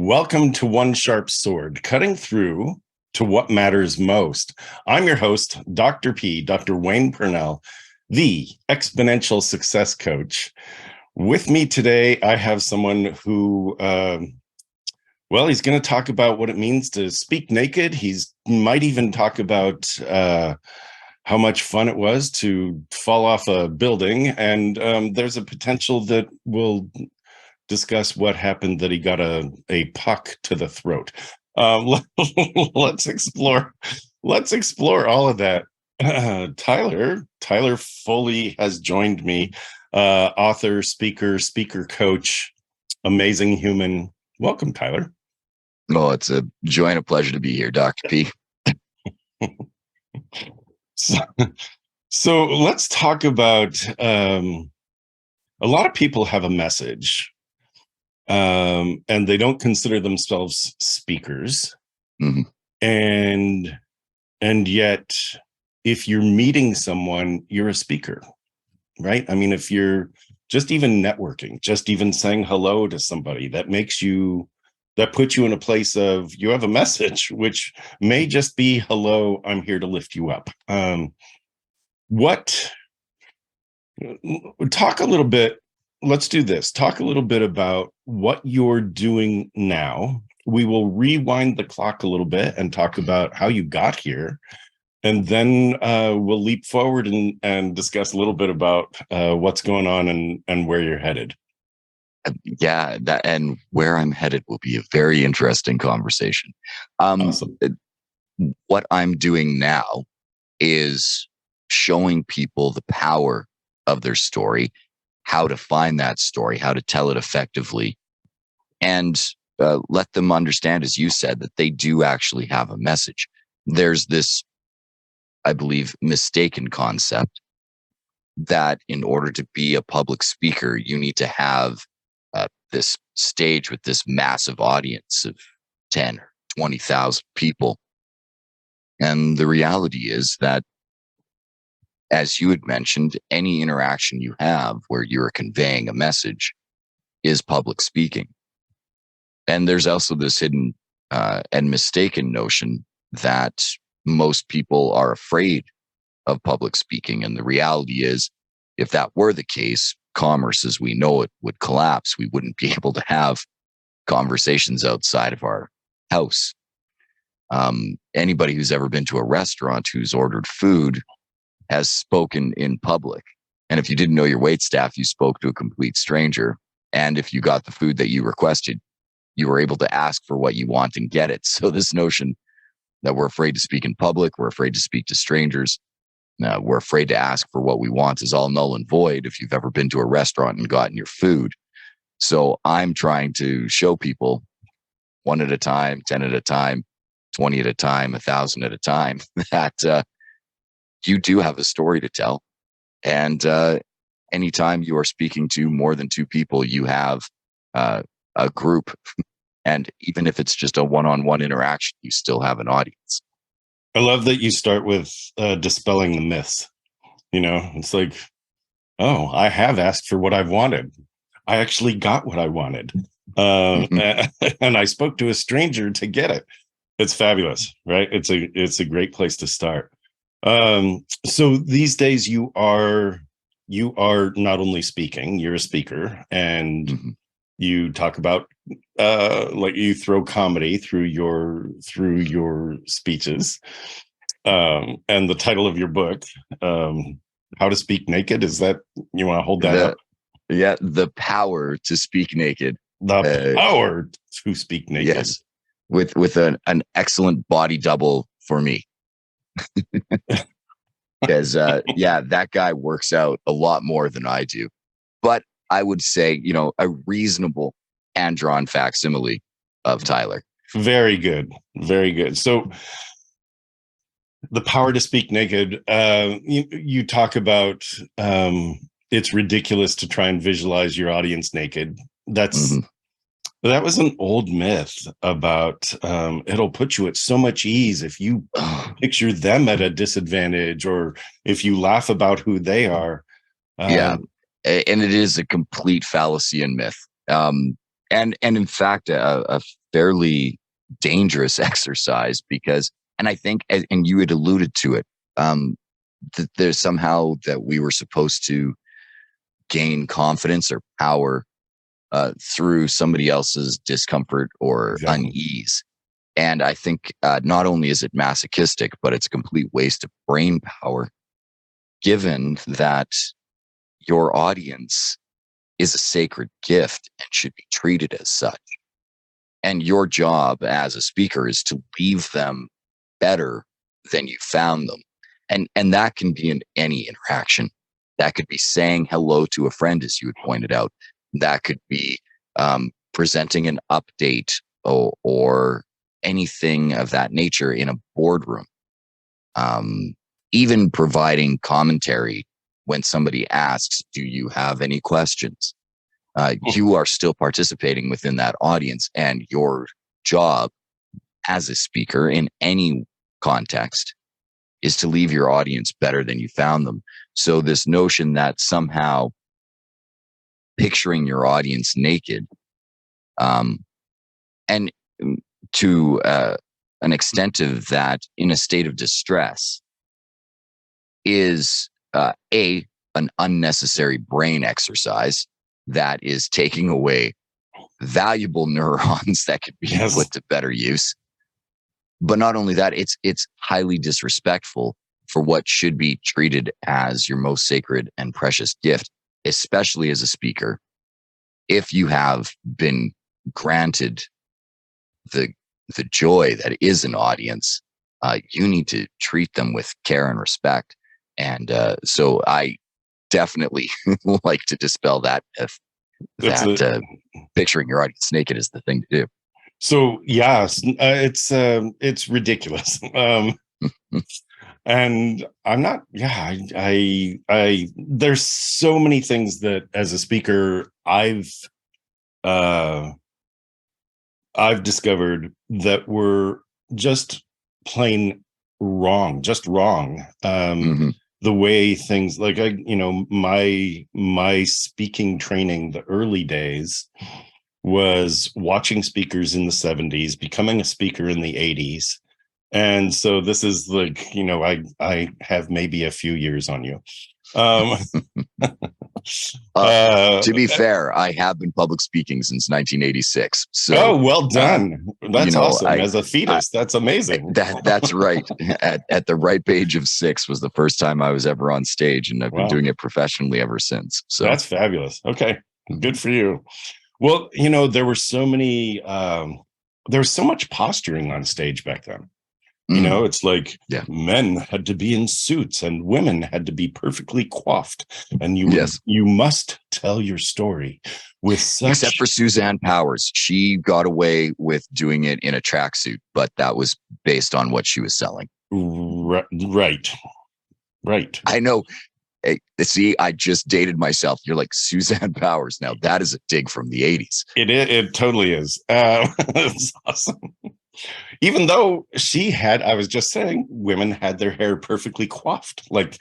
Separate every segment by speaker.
Speaker 1: Welcome to One Sharp Sword, cutting through to what matters most. I'm your host, Dr. P, Dr. Wayne Pernell, the exponential success coach. With me today, I have someone who, he's going to talk about what it means to speak naked. He might even talk about how much fun it was to fall off a building. And there's a potential that we'll discuss what happened that he got a puck to the throat. Let's explore all of that. Tyler Foley has joined me, author, speaker coach, amazing human. Welcome, Tyler.
Speaker 2: Oh, it's a joy and a pleasure to be here, Dr. P.
Speaker 1: So let's talk about a lot of people have a message. And they don't consider themselves speakers.
Speaker 2: Mm-hmm.
Speaker 1: And yet, if you're meeting someone, you're a speaker, right? I mean, if you're just even networking, just even saying hello to somebody, that puts you in a place of you have a message, which may just be, hello, I'm here to lift you up. Talk a little bit. Let's do this. Talk a little bit about what you're doing now. We will rewind the clock a little bit and talk about how you got here. And then we'll leap forward and discuss a little bit about what's going on and where you're headed.
Speaker 2: Yeah, and where I'm headed will be a very interesting conversation.
Speaker 1: Awesome.
Speaker 2: What I'm doing now is showing people the power of their story, how to find that story, how to tell it effectively, and let them understand, as you said, that they do actually have a message. There's this, I believe, mistaken concept that in order to be a public speaker, you need to have this stage with this massive audience of 10 or 20,000 people. And the reality is that, as you had mentioned, any interaction you have where you're conveying a message is public speaking. And there's also this hidden and mistaken notion that most people are afraid of public speaking. And the reality is, if that were the case, commerce as we know it would collapse. We wouldn't be able to have conversations outside of our house. Anybody who's ever been to a restaurant who's ordered food has spoken in public. And if you didn't know your waitstaff, you spoke to a complete stranger. And if you got the food that you requested, you were able to ask for what you want and get it. So this notion that we're afraid to speak in public, we're afraid to speak to strangers, we're afraid to ask for what we want is all null and void if you've ever been to a restaurant and gotten your food. So I'm trying to show people 1 at a time, 10 at a time, 20 at a time, 1,000 at a time, that you do have a story to tell. And anytime you are speaking to more than 2 people, you have a group. And even if it's just a one-on-one interaction, you still have an audience.
Speaker 1: I love that you start with dispelling the myths. You know, it's like, oh, I have asked for what I've wanted. I actually got what I wanted. And I spoke to a stranger to get it. It's fabulous, right? It's a great place to start. So these days you are not only speaking, you're a speaker, and you talk about like you throw comedy through your speeches. And the title of your book, How to Speak Naked, is that, you want to hold that up?
Speaker 2: Yeah, The Power to Speak Naked.
Speaker 1: The Power to Speak Naked.
Speaker 2: Yes, with an excellent body double for me. Because that guy works out a lot more than I do. But I would say, a reasonable hand-drawn facsimile of Tyler.
Speaker 1: Very good. Very good. So The Power to Speak Naked, you talk about it's ridiculous to try and visualize your audience naked. That was an old myth about it'll put you at so much ease if you picture them at a disadvantage, or if you laugh about who they are.
Speaker 2: And it is a complete fallacy and myth. And in fact, a fairly dangerous exercise because, and I think, and you had alluded to it, that there's somehow that we were supposed to gain confidence or power through somebody else's discomfort or
Speaker 1: Exactly.
Speaker 2: unease. And I think not only is it masochistic, but it's a complete waste of brain power, given that your audience is a sacred gift and should be treated as such. And your job as a speaker is to leave them better than you found them. And that can be in any interaction. That could be saying hello to a friend, as you had pointed out. That could be presenting an update or anything of that nature in a boardroom. Even providing commentary when somebody asks, "Do you have any questions?" You are still participating within that audience, and your job as a speaker in any context is to leave your audience better than you found them. So this notion that somehow picturing your audience naked, and to an extent of that in a state of distress, is an unnecessary brain exercise that is taking away valuable neurons that could be
Speaker 1: Yes.
Speaker 2: put to better use. But not only that, it's highly disrespectful for what should be treated as your most sacred and precious gift, especially as a speaker. If you have been granted the joy that is an audience, you need to treat them with care and respect. And so I definitely like to dispel that myth that picturing your audience naked is the thing to do.
Speaker 1: So yes, it's ridiculous. And I'm not, yeah, I there's so many things that as a speaker I've discovered that were just plain wrong, just wrong. The way things like my speaking training, the early days, was watching speakers in the 70s, becoming a speaker in the 80s. And so this is like, I have maybe a few years on you.
Speaker 2: To be fair, I have been public speaking since 1986. So,
Speaker 1: well done. That's awesome. As a fetus, that's amazing.
Speaker 2: That's right. At the ripe age of 6 was the first time I was ever on stage, and I've been doing it professionally ever since. So
Speaker 1: that's fabulous. Okay, good for you. Well, there were so many, there was so much posturing on stage back then. It's like men had to be in suits and women had to be perfectly coiffed. And you must tell your story with such...
Speaker 2: Except for Suzanne Powers. She got away with doing it in a tracksuit, but that was based on what she was selling.
Speaker 1: Right.
Speaker 2: I know. Hey, see, I just dated myself. You're like Suzanne Powers. Now that is a dig from the 80s.
Speaker 1: It totally is. It's awesome. Even though I was just saying, women had their hair perfectly coiffed. Like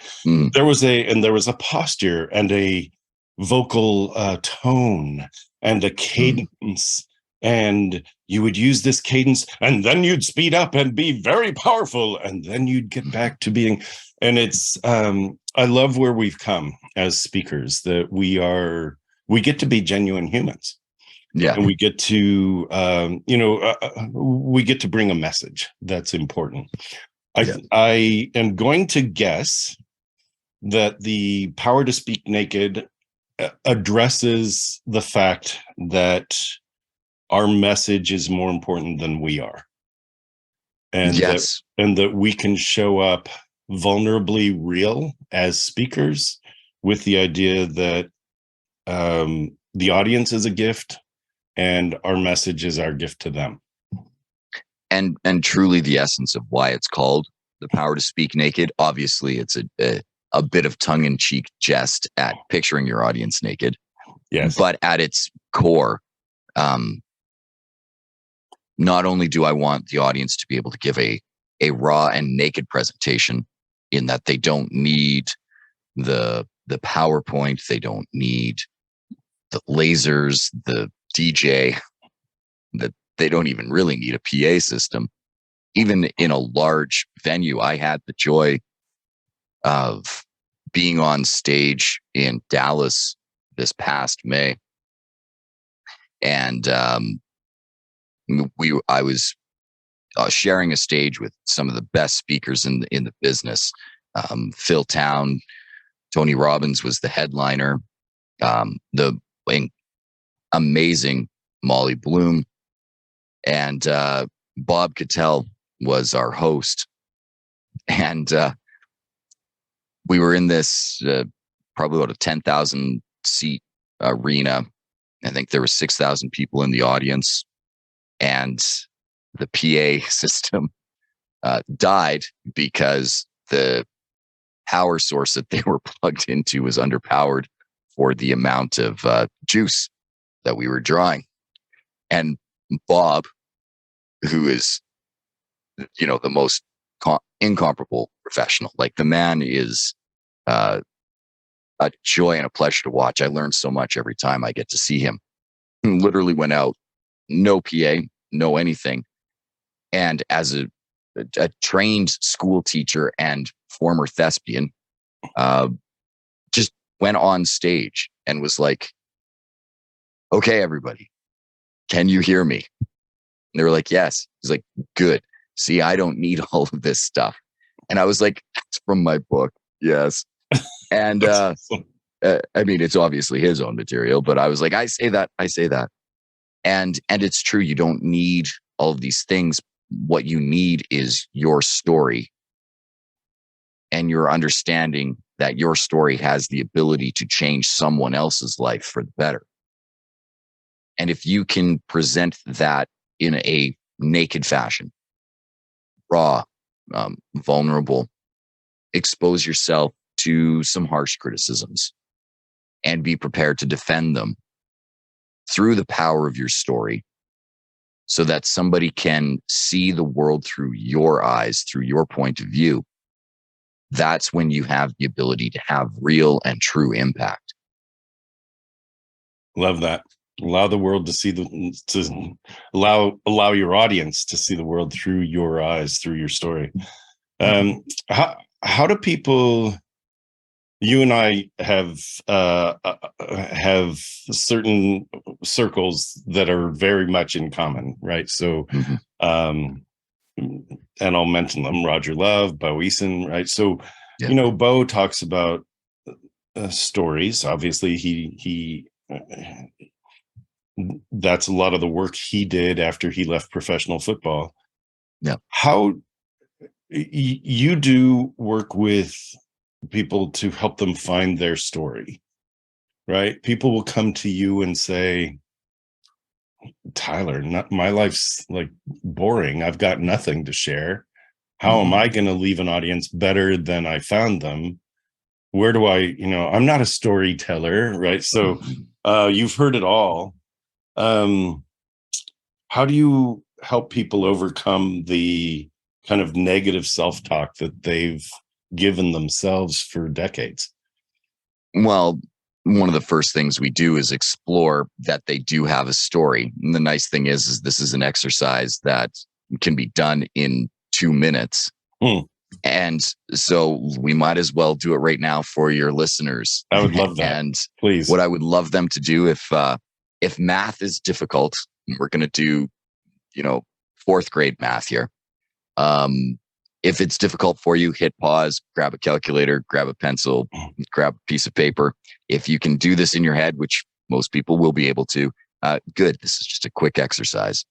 Speaker 1: there was a posture and a vocal tone and a cadence. And you would use this cadence and then you'd speed up and be very powerful. And then you'd get back to being, and it's, I love where we've come as speakers, that we get to be genuine humans.
Speaker 2: Yeah.
Speaker 1: And we get to, we get to bring a message that's important. I am going to guess that the Power to Speak Naked addresses the fact that our message is more important than we are. And that we can show up vulnerably real as speakers with the idea that the audience is a gift and our message is our gift to them.
Speaker 2: And truly the essence of why it's called The Power to Speak Naked. Obviously, it's a bit of tongue-in-cheek jest at picturing your audience naked.
Speaker 1: Yes.
Speaker 2: But at its core, not only do I want the audience to be able to give a raw and naked presentation, in that they don't need the PowerPoint, they don't need the lasers, the DJ, they don't even really need a PA system. Even in a large venue, I had the joy of being on stage in Dallas this past May. And I was sharing a stage with some of the best speakers in the business. Phil Town, Tony Robbins was the headliner. The amazing Molly Bloom, and Bob Cattell was our host. And we were in this probably about a 10,000 seat arena. I think there were 6,000 people in the audience, and the PA system died because the power source that they were plugged into was underpowered for the amount of juice that we were drawing. And Bob, who is, the most incomparable professional, like the man is a joy and a pleasure to watch. I learn so much every time I get to see him. He literally went out, no PA, no anything. And as a trained school teacher and former thespian, just went on stage and was like, "Okay, everybody, can you hear me?" And they were like, "Yes." He's like, "Good. See, I don't need all of this stuff." And I was like, "That's from my book." Yes. And I mean, it's obviously his own material, but I was like, I say that. And it's true. You don't need all of these things. What you need is your story and your understanding that your story has the ability to change someone else's life for the better. And if you can present that in a naked fashion, raw, vulnerable, expose yourself to some harsh criticisms and be prepared to defend them through the power of your story, so that somebody can see the world through your eyes, through your point of view, that's when you have the ability to have real and true impact.
Speaker 1: Love that. Allow the world to see allow your audience to see the world through your eyes, through your story. How do people? You and I have certain circles that are very much in common, right? So, and I'll mention them: Roger Love, Bo Eason, right? So, Bo talks about stories. Obviously, he that's a lot of the work he did after he left professional football.
Speaker 2: Yeah.
Speaker 1: How you do work with people to help them find their story, right? People will come to you and say, "Tyler, my life's like boring. I've got nothing to share. How am I going to leave an audience better than I found them? Where do I'm not a storyteller," right? So you've heard it all. How do you help people overcome the kind of negative self-talk that they've given themselves for decades?
Speaker 2: Well, one of the first things we do is explore that they do have a story. And the nice thing is this is an exercise that can be done in 2 minutes. And so we might as well do it right now for your listeners.
Speaker 1: I would love that.
Speaker 2: And
Speaker 1: please,
Speaker 2: what I would love them to do, if math is difficult, we're going to do, 4th grade math here. If it's difficult for you, hit pause, grab a calculator, grab a pencil, grab a piece of paper. If you can do this in your head, which most people will be able to, good. This is just a quick exercise.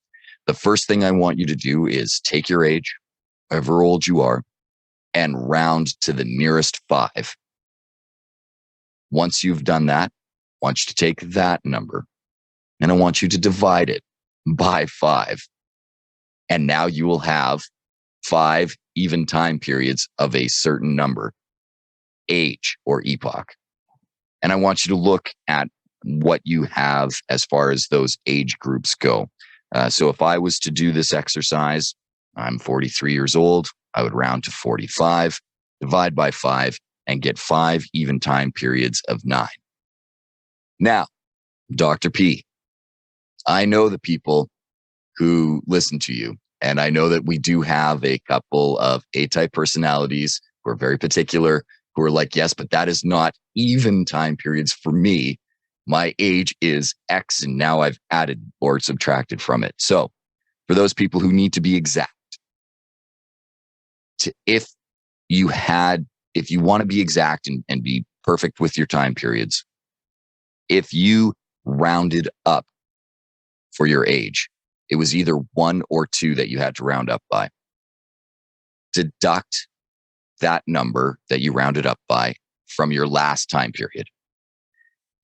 Speaker 2: The first thing I want you to do is take your age, however old you are, and round to the nearest 5. Once you've done that, I want you to take that number and I want you to divide it by 5. And now you will have 5 even time periods of a certain number, age or epoch. And I want you to look at what you have as far as those age groups go. So if I was to do this exercise, I'm 43 years old. I would round to 45, divide by 5, and get 5 even time periods of 9. Now, Dr. P, I know the people who listen to you. And I know that we do have a couple of A-type personalities who are very particular, who are like, yes, but that is not even time periods for me. My age is X, and now I've added or subtracted from it. So for those people who need to be exact, if you want to be exact and be perfect with your time periods, if you rounded up for your age, it was either 1 or 2 that you had to round up by. Deduct that number that you rounded up by from your last time period.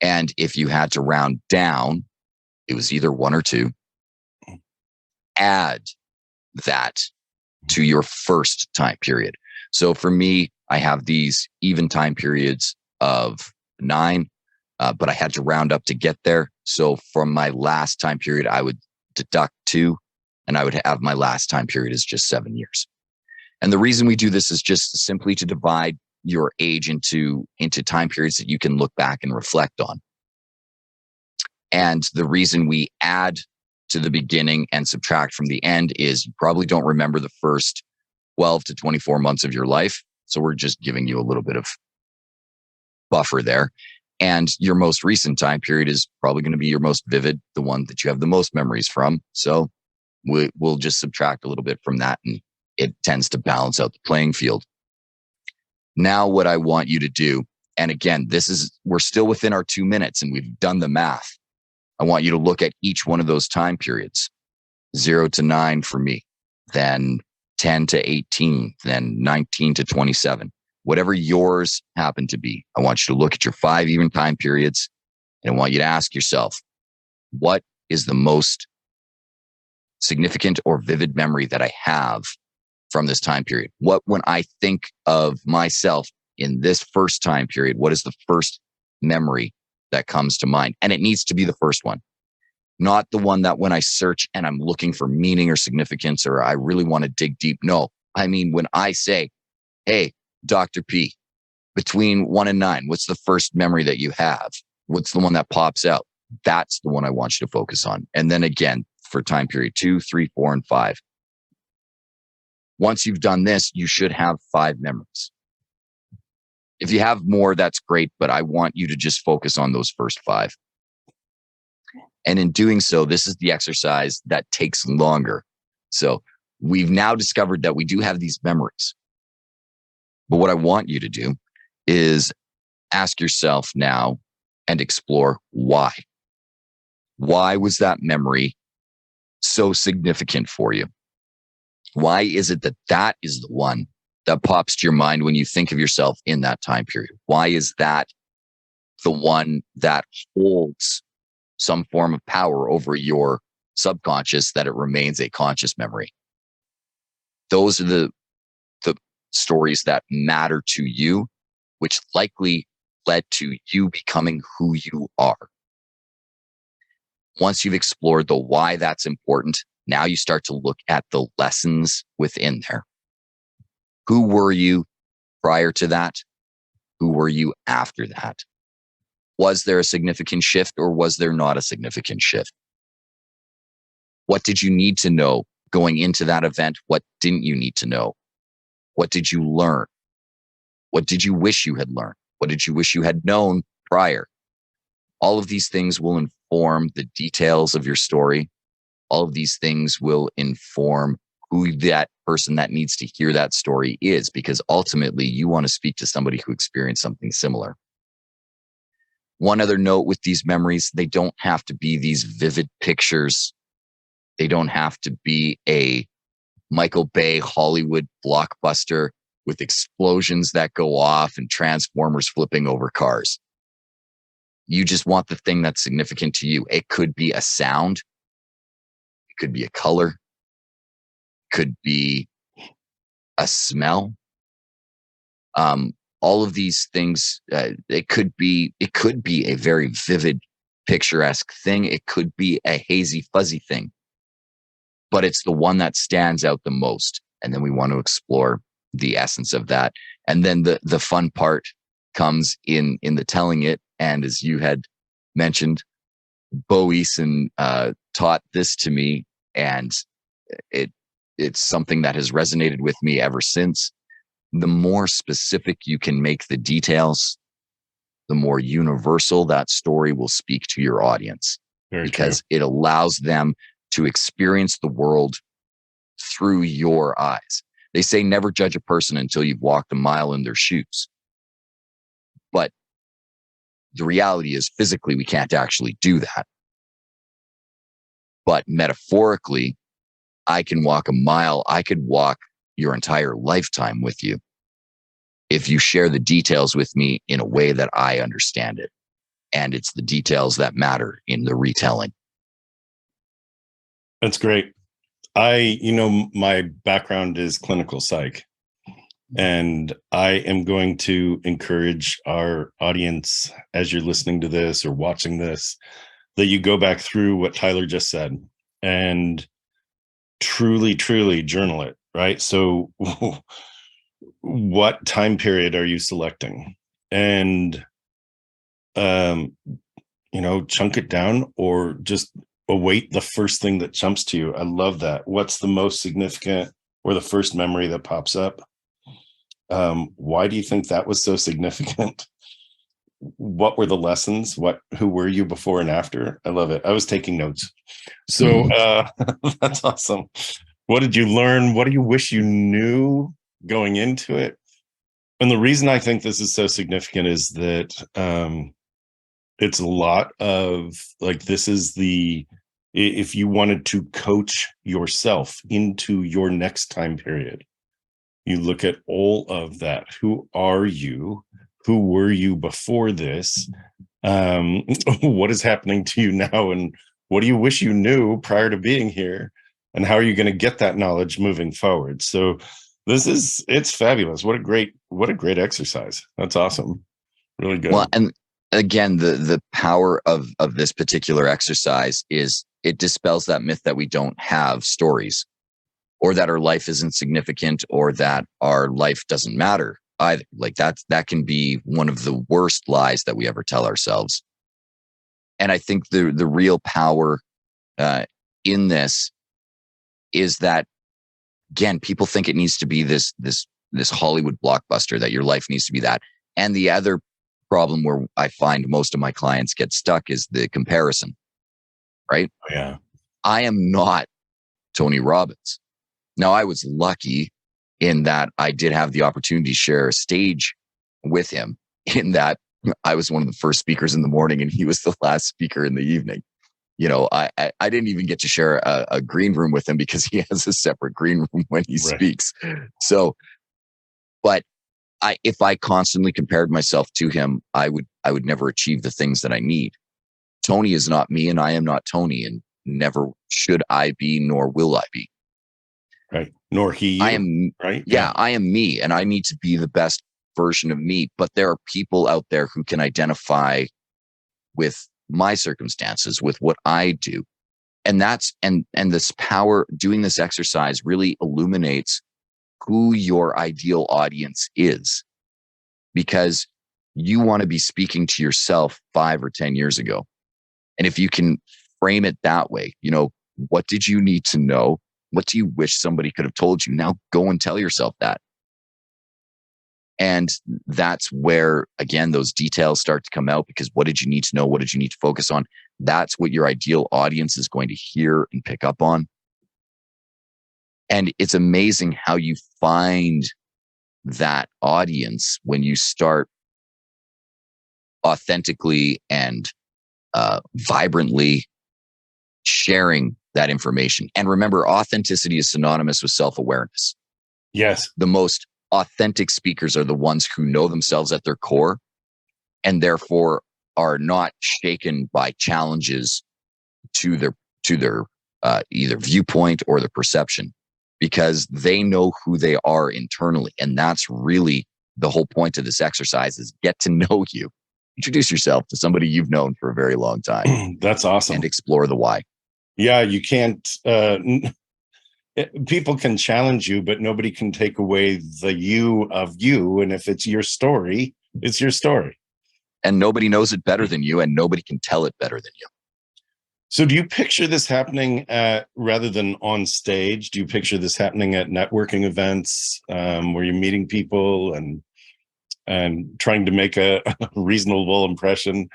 Speaker 2: And if you had to round down, it was either 1 or 2. Add that to your first time period. So for me, I have these even time periods of 9, but I had to round up to get there. So from my last time period, I would deduct 2, and I would have my last time period is just 7 years. And the reason we do this is just simply to divide your age into time periods that you can look back and reflect on. And the reason we add to the beginning and subtract from the end is you probably don't remember the first 12 to 24 months of your life. So we're just giving you a little bit of buffer there. And your most recent time period is probably going to be your most vivid, the one that you have the most memories from. So we'll just subtract a little bit from that, and it tends to balance out the playing field. Now, what I want you to do, and again, we're still within our 2 minutes and we've done the math. I want you to look at each one of those time periods, 0 to 9 for me, then 10 to 18, then 19 to 27. Whatever yours happen to be, I want you to look at your 5 even time periods, and I want you to ask yourself, what is the most significant or vivid memory that I have from this time period? When I think of myself in this first time period, what is the first memory that comes to mind? And it needs to be the first one, not the one that when I search and I'm looking for meaning or significance, or I really want to dig deep. No, I mean, when I say, hey, Dr. P, between 1 and 9, what's the first memory that you have? What's the one that pops out? That's the one I want you to focus on. And then again, for time period 2, 3, 4, and 5. Once you've done this, you should have 5 memories. If you have more, that's great, but I want you to just focus on those first 5. And in doing so, this is the exercise that takes longer. So we've now discovered that we do have these memories. But what I want you to do is ask yourself now and explore why. Why was that memory so significant for you? Why is it that is the one that pops to your mind when you think of yourself in that time period? Why is that the one that holds some form of power over your subconscious that it remains a conscious memory? Those are the stories that matter to you, which likely led to you becoming who you are. Once you've explored the why that's important, now you start to look at the lessons within there. Who were you prior to that? Who were you after that? Was there a significant shift, or was there not a significant shift? What did you need to know going into that event? What didn't you need to know? What did you learn? What did you wish you had learned? What did you wish you had known prior? All of these things will inform the details of your story. All of these things will inform who that person that needs to hear that story is, because ultimately you want to speak to somebody who experienced something similar. One other note with these memories, they don't have to be these vivid pictures. They don't have to be a Michael Bay Hollywood blockbuster with explosions that go off and Transformers flipping over cars. You just want the thing that's significant to you. It could be a sound. It could be a color. It could be a smell. All of these things, it could be a very vivid, picturesque thing. It could be a hazy, fuzzy thing. But it's the one that stands out the most. And then we want to explore the essence of that. And then the fun part comes in the telling it. And as you had mentioned, Bo Eason taught this to me And it's something that has resonated with me ever since. The more specific you can make the details, the more universal that story will speak to your audience.
Speaker 1: Very
Speaker 2: because
Speaker 1: true.
Speaker 2: it allows them to experience the world through your eyes. They say never judge a person until you've walked a mile in their shoes. But the reality is, physically, we can't actually do that. But metaphorically, I can walk a mile. I could walk your entire lifetime with you if you share the details with me in a way that I understand it. And it's the details that matter in the retelling.
Speaker 1: That's great. My background is clinical psych, and I am going to encourage our audience, as you're listening to this or watching this, that you go back through what Tyler just said and truly, truly journal it, right? So what time period are you selecting? And, chunk it down or just await the first thing that jumps to you. I love that. What's the most significant or the first memory that pops up? Why do you think that was so significant? What were the lessons? Who were you before and after? I love it. I was taking notes. So that's awesome. What did you learn? What do you wish you knew going into it? And the reason I think this is so significant is that it's a lot of if you wanted to coach yourself into your next time period, you look at all of that. Who are you? Who were you before this? What is happening to you now? And what do you wish you knew prior to being here? And how are you going to get that knowledge moving forward? So it's fabulous. What a great exercise. That's awesome. Really good.
Speaker 2: Well, and again, the power of this particular exercise is it dispels that myth that we don't have stories, or that our life isn't significant, or that our life doesn't matter either. Like that can be one of the worst lies that we ever tell ourselves. And I think the real power in this is that, again, people think it needs to be this Hollywood blockbuster, that your life needs to be that. And the other problem where I find most of my clients get stuck is the comparison, right?
Speaker 1: Oh, yeah.
Speaker 2: I am not Tony Robbins. Now, I was lucky in that I did have the opportunity to share a stage with him, in that I was one of the first speakers in the morning and he was the last speaker in the evening. I didn't even get to share a green room with him because he has a separate green room when he speaks. So, but if I constantly compared myself to him, I would never achieve the things that I need. Tony is not me, and I am not Tony, and never should I be, nor will I be.
Speaker 1: Right. Nor he.
Speaker 2: I am right. Yeah, I am me, and I need to be the best version of me. But there are people out there who can identify with my circumstances, with what I do. And that's, and this power, doing this exercise really illuminates who your ideal audience is, because you want to be speaking to yourself 5 or 10 years ago. And if you can frame it that way, what did you need to know? What do you wish somebody could have told you? Now go and tell yourself that. And that's where, again, those details start to come out, because what did you need to know? What did you need to focus on? That's what your ideal audience is going to hear and pick up on. And it's amazing how you find that audience when you start authentically and vibrantly sharing that information. And remember, authenticity is synonymous with self-awareness.
Speaker 1: Yes.
Speaker 2: The most authentic speakers are the ones who know themselves at their core, and therefore are not shaken by challenges to their either viewpoint or their perception, because they know who they are internally. And that's really the whole point of this exercise, is get to know you. Introduce yourself to somebody you've known for a very long time.
Speaker 1: That's awesome.
Speaker 2: And explore the why.
Speaker 1: Yeah, you can't people can challenge you, but nobody can take away the you of you. And if it's your story, it's your story.
Speaker 2: And nobody knows it better than you, and nobody can tell it better than you.
Speaker 1: So do you picture this happening at, rather than on stage, do you picture this happening at networking events, where you're meeting people and trying to make a reasonable impression?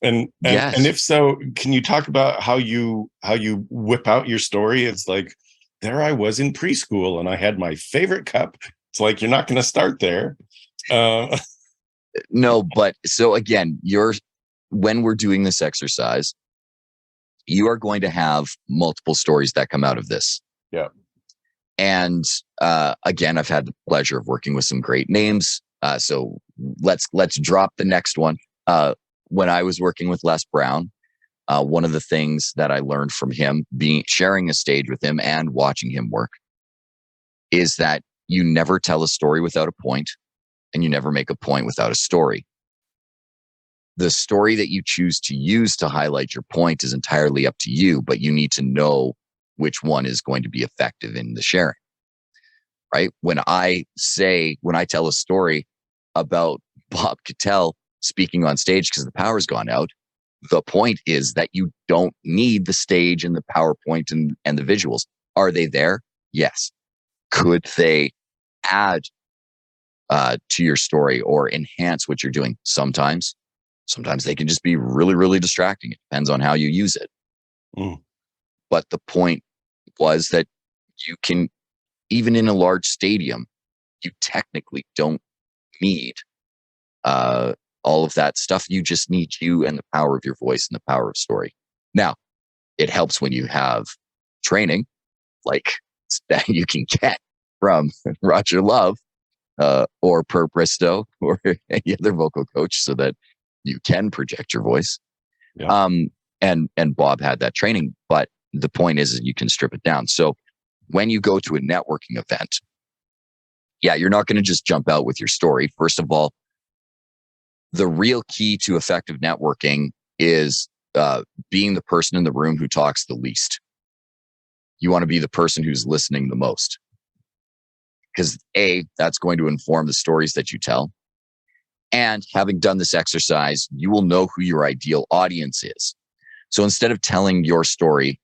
Speaker 1: And
Speaker 2: Yes.
Speaker 1: if so, can you talk about how you whip out your story? It's like, there I was in preschool and I had my favorite cup. It's like, you're not going to start there. Uh,
Speaker 2: No, but so again, when we're doing this exercise, you are going to have multiple stories that come out of this.
Speaker 1: yeah.
Speaker 2: And again, I've had the pleasure of working with some great names. So let's drop the next one. When I was working with Les Brown, one of the things that I learned from him, sharing a stage with him and watching him work, is that you never tell a story without a point, and you never make a point without a story. The story that you choose to use to highlight your point is entirely up to you, but you need to know which one is going to be effective in the sharing, right? When I tell a story about Bob Cattell speaking on stage because the power's gone out, the point is that you don't need the stage and the PowerPoint and the visuals. Are they there? Yes. Could they add to your story or enhance what you're doing? Sometimes they can just be really, really distracting. It depends on how you use it.
Speaker 1: Mm.
Speaker 2: But the point was that you can, even in a large stadium, you technically don't need all of that stuff. You just need you and the power of your voice and the power of story. Now, it helps when you have training like that you can get from Roger Love or Per Bristow or any other vocal coach, so that you can project your voice.
Speaker 1: Yeah.
Speaker 2: And Bob had that training, but the point is you can strip it down. So when you go to a networking event, yeah, you're not going to just jump out with your story. First of all, the real key to effective networking is being the person in the room who talks the least. You want to be the person who's listening the most, because that's going to inform the stories that you tell. And having done this exercise, you will know who your ideal audience is. So instead of telling your story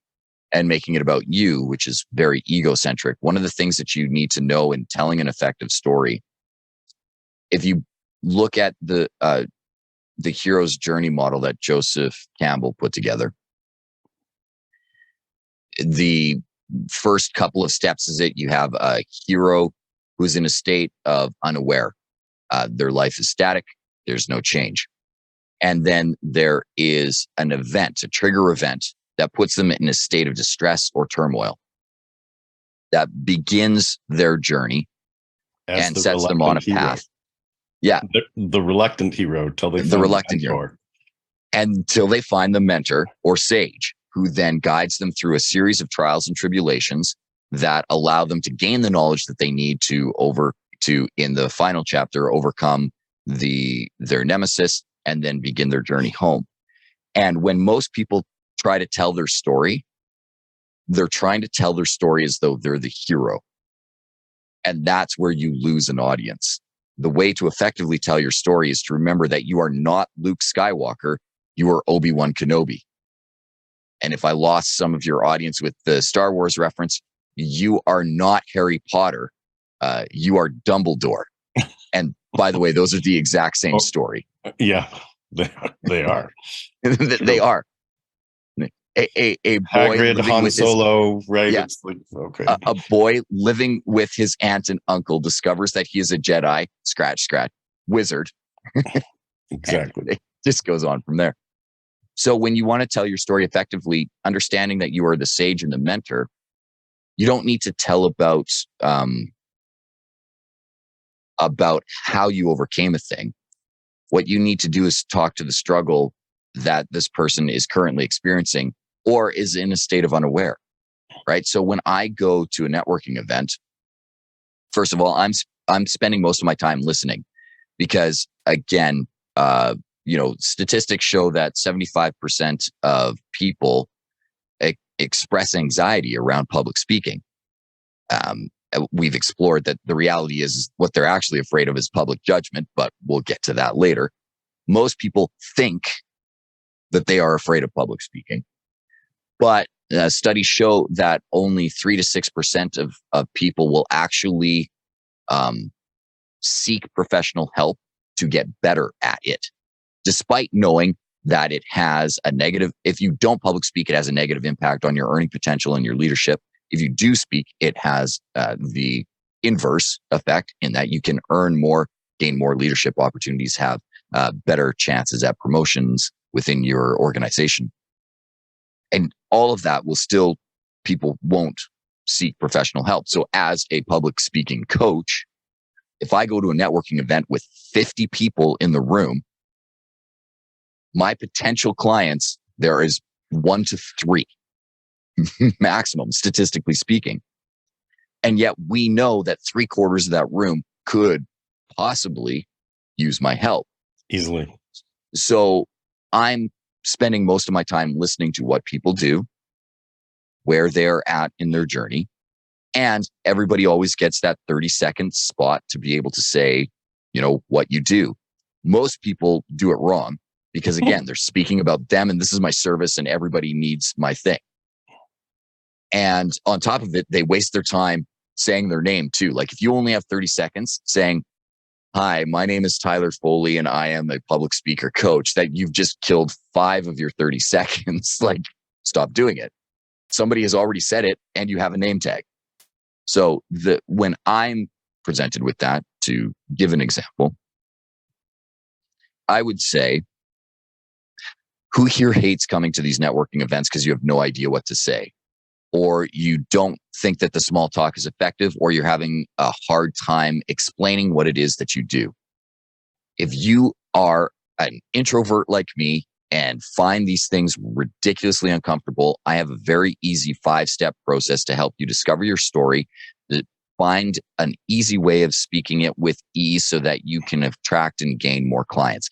Speaker 2: and making it about you, which is very egocentric, one of the things that you need to know in telling an effective story, if you look at the hero's journey model that Joseph Campbell put together, the first couple of steps is you have a hero who's in a state of unaware. Their life is static. There's no change. And then there is an event, a trigger event that puts them in a state of distress or turmoil that begins their journey and sets them on a path. Yeah.
Speaker 1: The reluctant hero till they find
Speaker 2: the reluctant hero. Until they find the mentor or sage, who then guides them through a series of trials and tribulations that allow them to gain the knowledge that they need to in the final chapter, overcome their nemesis and then begin their journey home. And when most people try to tell their story, they're trying to tell their story as though they're the hero. And that's where you lose an audience. The way to effectively tell your story is to remember that you are not Luke Skywalker, you are Obi-Wan Kenobi. And if I lost some of your audience with the Star Wars reference, you are not Harry Potter, you are Dumbledore. And by the way, those are the exact same story.
Speaker 1: Yeah, they are.
Speaker 2: They are. A boy
Speaker 1: Hagrid,
Speaker 2: living
Speaker 1: Han
Speaker 2: with
Speaker 1: Solo, right?
Speaker 2: Yeah.
Speaker 1: It's like, okay.
Speaker 2: A boy living with his aunt and uncle discovers that he is a Jedi, scratch, wizard.
Speaker 1: Exactly.
Speaker 2: It just goes on from there. So when you want to tell your story effectively, understanding that you are the sage and the mentor, you don't need to tell about how you overcame a thing. What you need to do is talk to the struggle that this person is currently experiencing or is in a state of unaware, right? So when I go to a networking event, first of all, I'm spending most of my time listening, because again, statistics show that 75% of people express anxiety around public speaking. We've explored that the reality is what they're actually afraid of is public judgment, but we'll get to that later. Most people think that they are afraid of public speaking. But studies show that only 3 to 6% of people will actually seek professional help to get better at it, despite knowing that it has a negative, if you don't public speak, it has a negative impact on your earning potential and your leadership. If you do speak, it has the inverse effect in that you can earn more, gain more leadership opportunities, have better chances at promotions within your organization. And all of that will still, people won't seek professional help. So as a public speaking coach, if I go to a networking event with 50 people in the room, my potential clients, there is 1 to 3 maximum, statistically speaking. And yet we know that 3/4 of that room could possibly use my help.
Speaker 1: Easily.
Speaker 2: So I'm spending most of my time listening to what people do, where they're at in their journey. And everybody always gets that 30-second spot to be able to say, what you do. Most people do it wrong because, again, they're speaking about them and this is my service and everybody needs my thing. And on top of it, they waste their time saying their name too. Like if you only have 30 seconds saying, "Hi, my name is Tyler Foley and I am a public speaker coach," that you've just killed 5 of your 30 seconds. Like, stop doing it. Somebody has already said it and you have a name tag. So when I'm presented with that, to give an example, I would say, who here hates coming to these networking events because you have no idea what to say? Or you don't think that the small talk is effective, or you're having a hard time explaining what it is that you do. If you are an introvert like me and find these things ridiculously uncomfortable, I have a very easy 5-step process to help you discover your story, to find an easy way of speaking it with ease so that you can attract and gain more clients.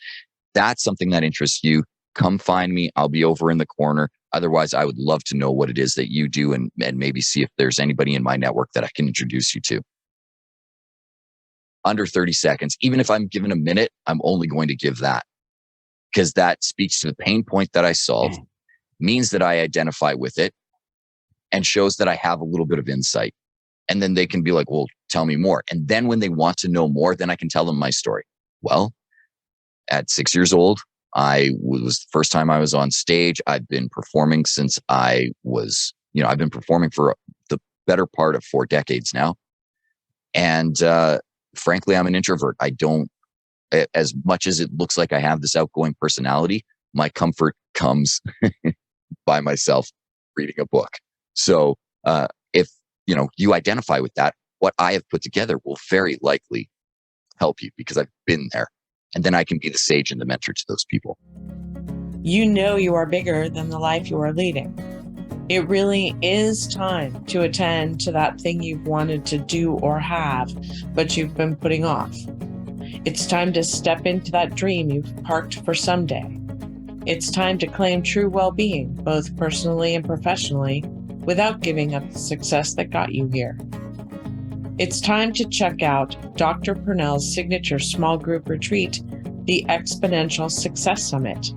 Speaker 2: That's something that interests you. Come find me. I'll be over in the corner. Otherwise, I would love to know what it is that you do and maybe see if there's anybody in my network that I can introduce you to. Under 30 seconds. Even if I'm given a minute, I'm only going to give that because that speaks to the pain point that I solve, means that I identify with it, and shows that I have a little bit of insight. And then they can be like, "Well, tell me more." And then when they want to know more, then I can tell them my story. Well, at 6 years old, was the first time I was on stage. I've been performing since I was, I've been performing for the better part of 4 decades now. And frankly, I'm an introvert. I don't, as much as it looks like I have this outgoing personality, my comfort comes by myself reading a book. So if, you identify with that, what I have put together will very likely help you because I've been there. And then I can be the sage and the mentor to those people.
Speaker 3: You know you are bigger than the life you are leading. It really is time to attend to that thing you've wanted to do or have, but you've been putting off. It's time to step into that dream you've parked for someday. It's time to claim true well-being, both personally and professionally, without giving up the success that got you here. It's time to check out Dr. Pernell's signature small group retreat, the Exponential Success Summit.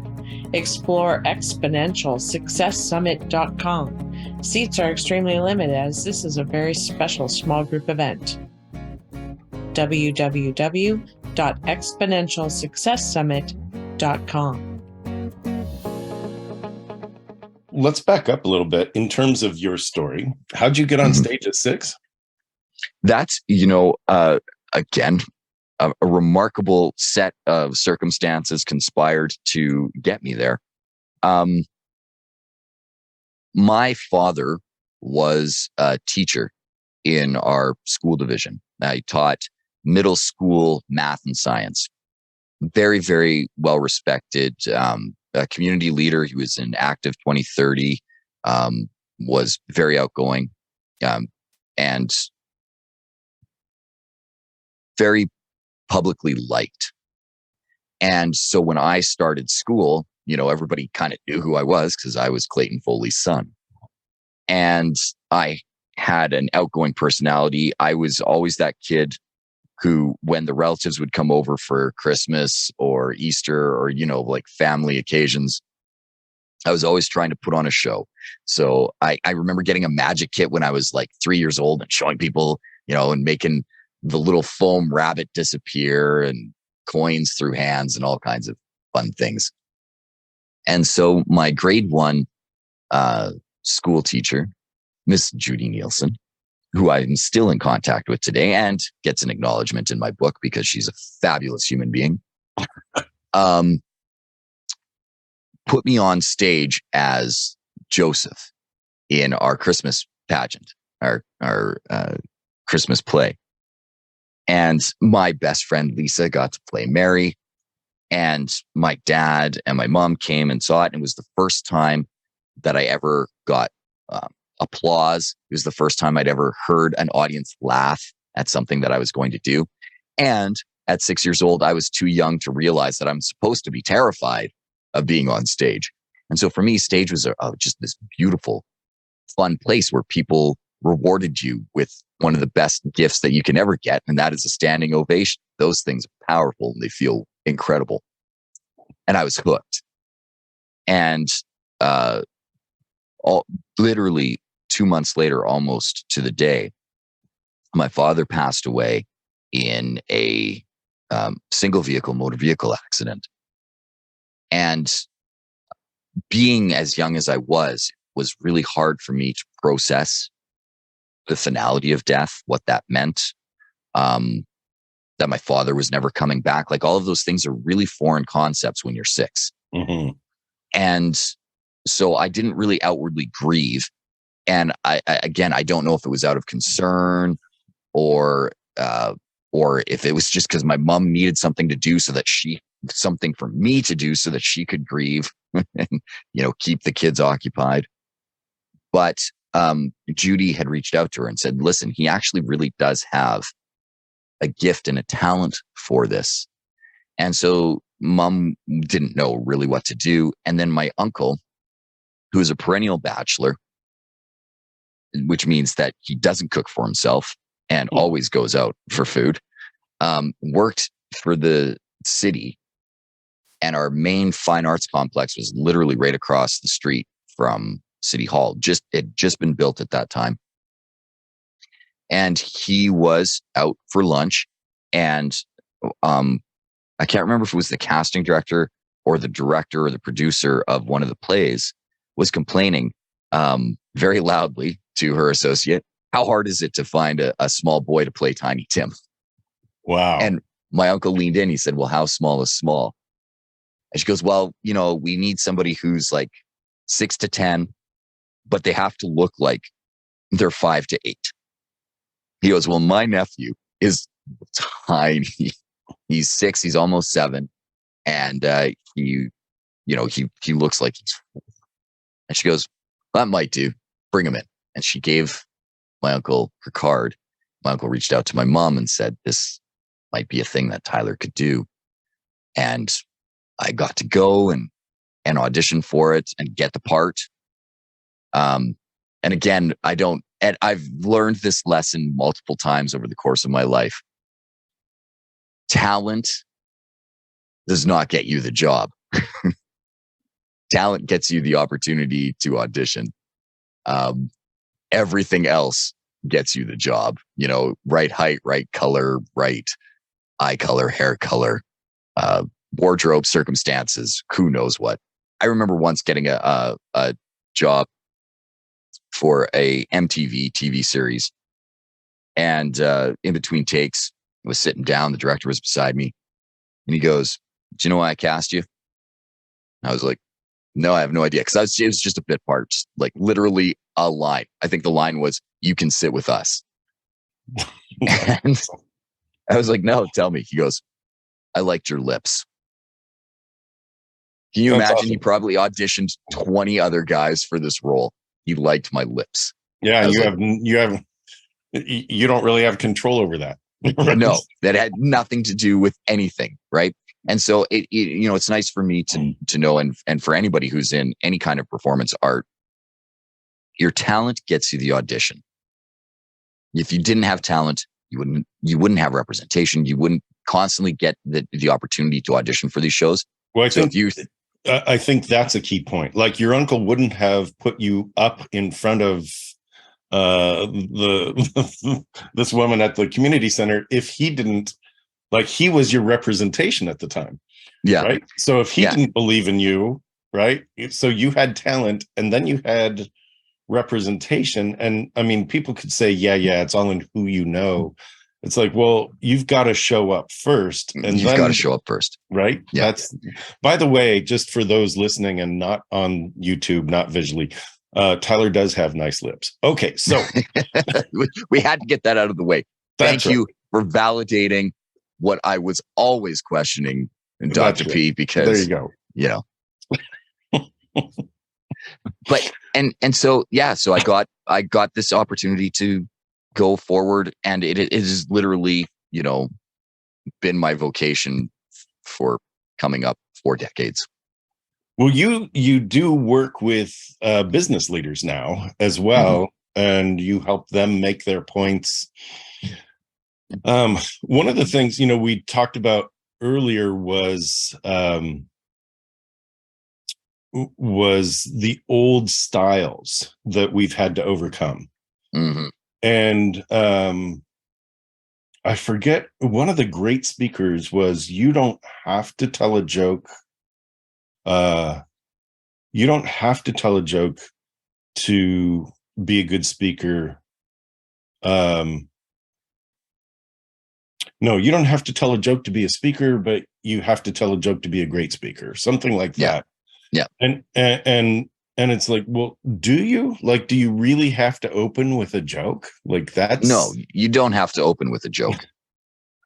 Speaker 3: Explore exponentialsuccesssummit.com. Seats are extremely limited as this is a very special small group event. www.exponentialsuccesssummit.com.
Speaker 1: Let's back up a little bit in terms of your story. How'd you get on stage at 6?
Speaker 2: That's, again, a remarkable set of circumstances conspired to get me there. My father was a teacher in our school division. I taught middle school math and science. Very, very well respected, a community leader. He was in Active 2030, was very outgoing, and very publicly liked. And so when I started school, everybody kind of knew who I was because I was Clayton Foley's son. And I had an outgoing personality. I was always that kid who, when the relatives would come over for Christmas or Easter or, like family occasions, I was always trying to put on a show. So I remember getting a magic kit when I was like 3 years old and showing people, and making the little foam rabbit disappear and coins through hands and all kinds of fun things. And so my grade 1 school teacher, Miss Judy Nielsen, who I'm still in contact with today and gets an acknowledgement in my book because she's a fabulous human being, put me on stage as Joseph in our Christmas pageant, our Christmas play. And my best friend Lisa got to play Mary, and my dad and my mom came and saw it. And it was the first time that I ever got applause. It was the first time I'd ever heard an audience laugh at something that I was going to do. And at 6 years old, I was too young to realize that I'm supposed to be terrified of being on stage. And so for me, stage was just this beautiful, fun place where people rewarded you with one of the best gifts that you can ever get. And that is a standing ovation. Those things are powerful and they feel incredible. And I was hooked. And literally 2 months later, almost to the day, my father passed away in a motor vehicle accident. And being as young as I was really hard for me to process the finality of death, what that meant, that my father was never coming back. Like, all of those things are really foreign concepts when you're 6.
Speaker 1: Mm-hmm.
Speaker 2: And so I didn't really outwardly grieve. And I don't know if it was out of concern or if it was just because my mom needed something to do something for me to do so that she could grieve and, keep the kids occupied. But Judy had reached out to her and said, listen, he actually really does have a gift and a talent for this. And so mom didn't know really what to do. And then my uncle, who is a perennial bachelor, which means that he doesn't cook for himself and always goes out for food, worked for the city. And our main fine arts complex was literally right across the street from City Hall. It had just been built at that time. And he was out for lunch. And I can't remember if it was the casting director or the director or the producer of one of the plays was complaining very loudly to her associate, how hard is it to find a small boy to play Tiny Tim?
Speaker 1: Wow.
Speaker 2: And my uncle leaned in. He said, well, how small is small? And she goes, well, we need somebody who's like 6 to 10, but they have to look like they're 5 to 8. He goes, well, my nephew is tiny. He's 6. He's almost 7. And he looks like he's 4. And she goes, that might do. Bring him in. And she gave my uncle her card. My uncle reached out to my mom and said, this might be a thing that Tyler could do. And I got to go and audition for it and get the part. And again, I've learned this lesson multiple times over the course of my life. Talent does not get you the job. Talent gets you the opportunity to audition. Everything else gets you the job. Right height, right color, right eye color, hair color, wardrobe circumstances, who knows what. I remember once getting a job for a MTV TV series. And in between takes, I was sitting down. The director was beside me. And he goes, do you know why I cast you? I was like, no, I have no idea. Because it was just a bit part, just like literally a line. I think the line was, you can sit with us. And I was like, no, tell me. He goes, I liked your lips. Can you
Speaker 1: That's
Speaker 2: imagine?
Speaker 1: awesome.
Speaker 2: He probably auditioned 20 other guys for this role. He liked my lips.
Speaker 1: Yeah, you don't really have control over that.
Speaker 2: No, that had nothing to do with anything, right? And so it's nice for me to know, and for anybody who's in any kind of performance art, your talent gets you the audition. If you didn't have talent, you wouldn't have representation. You wouldn't constantly get the opportunity to audition for these shows.
Speaker 1: Well, I think I think that's a key point. Like your uncle wouldn't have put you up in front of the this woman at the community center if he didn't, like, he was your representation at the time.
Speaker 2: Yeah.
Speaker 1: Right. So if he
Speaker 2: Yeah.
Speaker 1: didn't believe in you, right? So you had talent and then you had representation. And I mean, people could say, yeah, it's all in who you know. It's like, well, you've got to show up first. And
Speaker 2: You've
Speaker 1: then
Speaker 2: got to show up first.
Speaker 1: right.
Speaker 2: Yeah.
Speaker 1: That's, by the way, just for those listening and not on YouTube, not visually, Tyler does have nice lips. Okay. So
Speaker 2: we had to get that out of the way. Thank you for validating what I was always questioning in Dr. P, because
Speaker 1: there you go.
Speaker 2: You know. But and so so I got this opportunity to go forward, and it is literally, been my vocation for coming up 4 decades.
Speaker 1: Well, you do work with business leaders now as well, and you help them make their points. One of the things we talked about earlier was the old styles that we've had to overcome. And I forget, one of the great speakers was, you don't have to tell a joke. You don't have to tell a joke to be a good speaker. No, you don't have to tell a joke to be a speaker, but you have to tell a joke to be a great speaker. Something like that.
Speaker 2: Yeah.
Speaker 1: And it's like, well, do you really have to open with a joke? Like that's
Speaker 2: No, you don't have to open with a joke.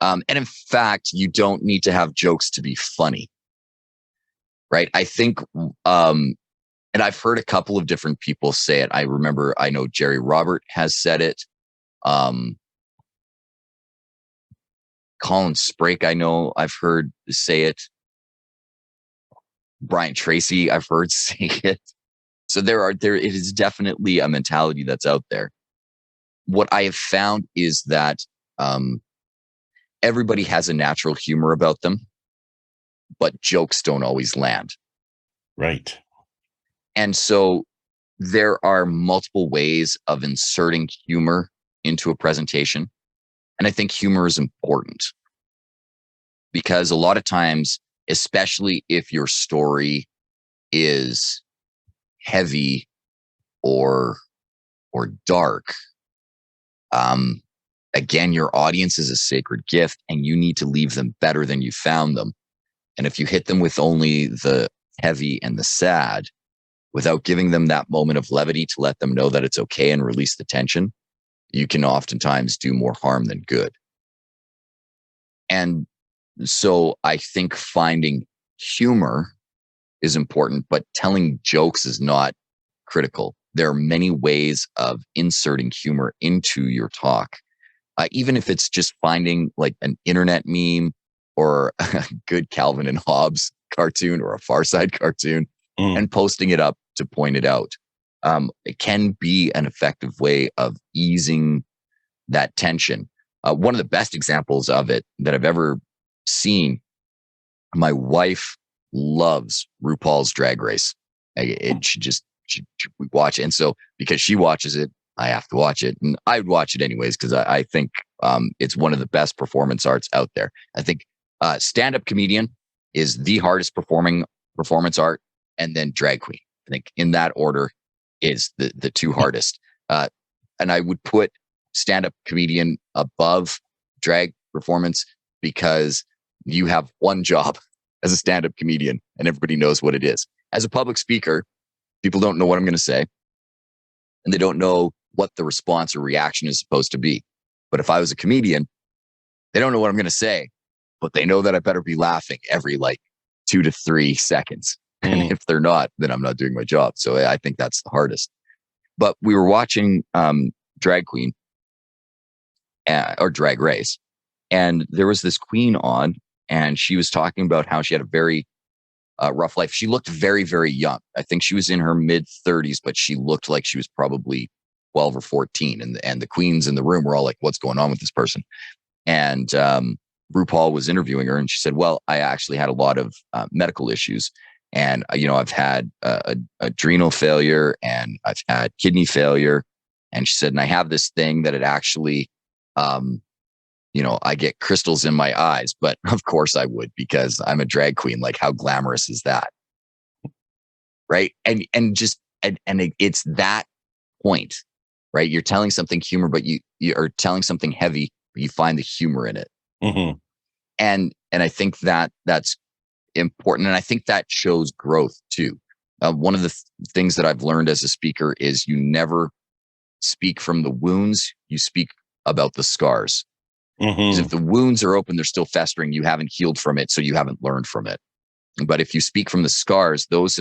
Speaker 2: And in fact, you don't need to have jokes to be funny. Right. I think, and I've heard a couple of different people say it. I know Jerry Robert has said it. Colin Sprake, I know I've heard say it. Brian Tracy, I've heard say it. So it is definitely a mentality that's out there. What I have found is that everybody has a natural humor about them, but jokes don't always land.
Speaker 1: Right.
Speaker 2: And so there are multiple ways of inserting humor into a presentation. And I think humor is important because a lot of times, especially if your story is heavy or dark, again, your audience is a sacred gift and you need to leave them better than you found them. And if you hit them with only the heavy and the sad, without giving them that moment of levity to let them know that it's okay and release the tension, you can oftentimes do more harm than good. And so I think finding humor is important, but telling jokes is not critical. There are many ways of inserting humor into your talk. Even if it's just finding like an internet meme or a good Calvin and Hobbes cartoon or a Far Side cartoon and posting it up to point it out. It can be an effective way of easing that tension. One of the best examples of it that I've ever seen, my wife loves RuPaul's Drag Race. We watch it. And so because she watches it, I have to watch it. And I would watch it anyways because I think it's one of the best performance arts out there. I think stand-up comedian is the hardest performance art, and then drag queen. I think in that order is the two hardest. And I would put stand-up comedian above drag performance because you have one job as a stand-up comedian and everybody knows what it is. As a public speaker, people don't know what I'm going to say and they don't know what the response or reaction is supposed to be. But if I was a comedian, they don't know what I'm going to say, but they know that I better be laughing every 2 to 3 seconds. And if they're not, then I'm not doing my job. So I think that's the hardest. But we were watching Drag Queen or Drag Race, and there was this queen on, and she was talking about how she had a very rough life. She looked very, very young. I think she was in her mid 30s, but she looked like she was probably 12 or 14. And the queens in the room were all like, what's going on with this person? And RuPaul was interviewing her, and she said, well, I actually had a lot of medical issues. And, I've had adrenal failure and I've had kidney failure. And she said, and I have this thing that it actually, I get crystals in my eyes, but of course I would, because I'm a drag queen. Like, how glamorous is that? Right. It's that point, right? You're telling something humor, but you are telling something heavy, but you find the humor in it.
Speaker 1: Mm-hmm.
Speaker 2: And I think that's important. And I think that shows growth too. One of the things that I've learned as a speaker is you never speak from the wounds, you speak about the scars. Because if the wounds are open, they're still festering, you haven't healed from it, so you haven't learned from it. But if you speak from the scars, those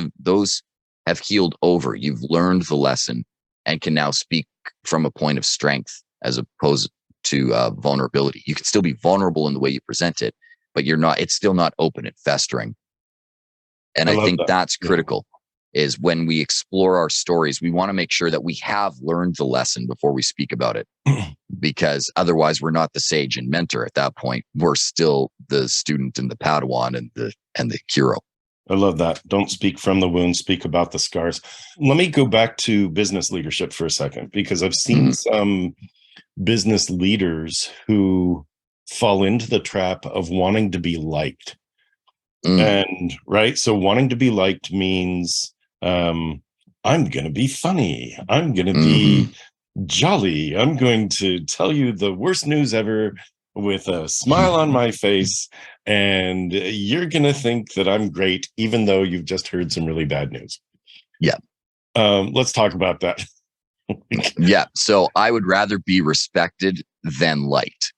Speaker 2: have healed over. You've learned the lesson and can now speak from a point of strength as opposed to vulnerability. You can still be vulnerable in the way you present it, but it's still not open and festering. And I think that's critical. Is when we explore our stories, we want to make sure that we have learned the lesson before we speak about it, because otherwise we're not the sage and mentor at that point. We're still the student and the Padawan and the hero.
Speaker 1: I love that. Don't speak from the wound, speak about the scars. Let me go back to business leadership for a second, because I've seen some business leaders who fall into the trap of wanting to be liked. And right. So wanting to be liked means I'm going to be funny. I'm going to be jolly. I'm going to tell you the worst news ever with a smile on my face. And you're going to think that I'm great, even though you've just heard some really bad news.
Speaker 2: Yeah.
Speaker 1: Let's talk about that.
Speaker 2: Yeah. So I would rather be respected than liked.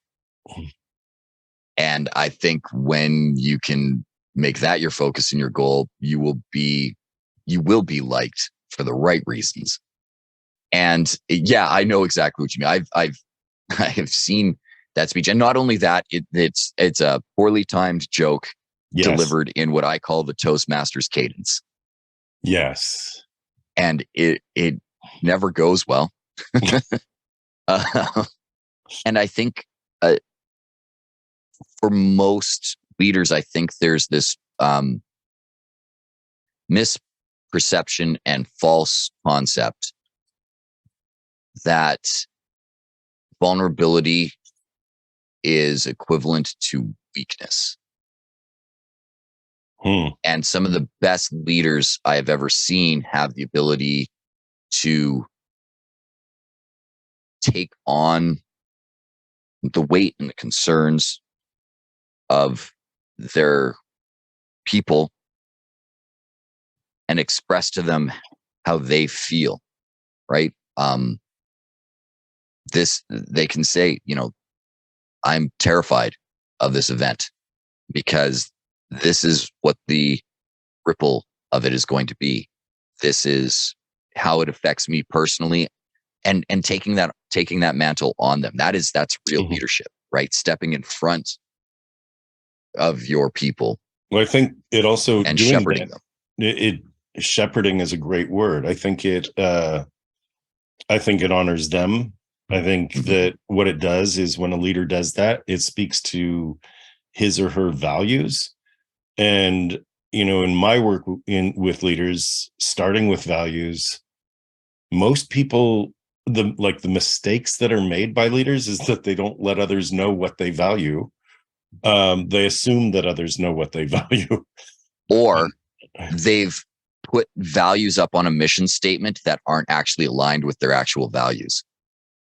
Speaker 2: And I think when you can make that your focus and your goal, you will be liked for the right reasons. And yeah, I know exactly what you mean. I have seen that speech, and not only that, it's a poorly timed joke delivered in what I call the Toastmasters cadence.
Speaker 1: Yes,
Speaker 2: and it never goes well. And I think for most leaders, I think there's this misperception and false concept that vulnerability is equivalent to weakness. And some of the best leaders I have ever seen have the ability to take on the weight and the concerns of their people and express to them how they feel, right? They can say, I'm terrified of this event because this is what the ripple of it is going to be. This is how it affects me personally. And taking that mantle on them. That's real leadership, right? Stepping in front of your people.
Speaker 1: Well, I think it also
Speaker 2: and shepherding them.
Speaker 1: Shepherding is a great word. I think it honors them. I think that what it does is when a leader does that, it speaks to his or her values. And, in my work with leaders, starting with values, most people, the mistakes that are made by leaders is that they don't let others know what they value. They assume that others know what they value.
Speaker 2: Or they've put values up on a mission statement that aren't actually aligned with their actual values.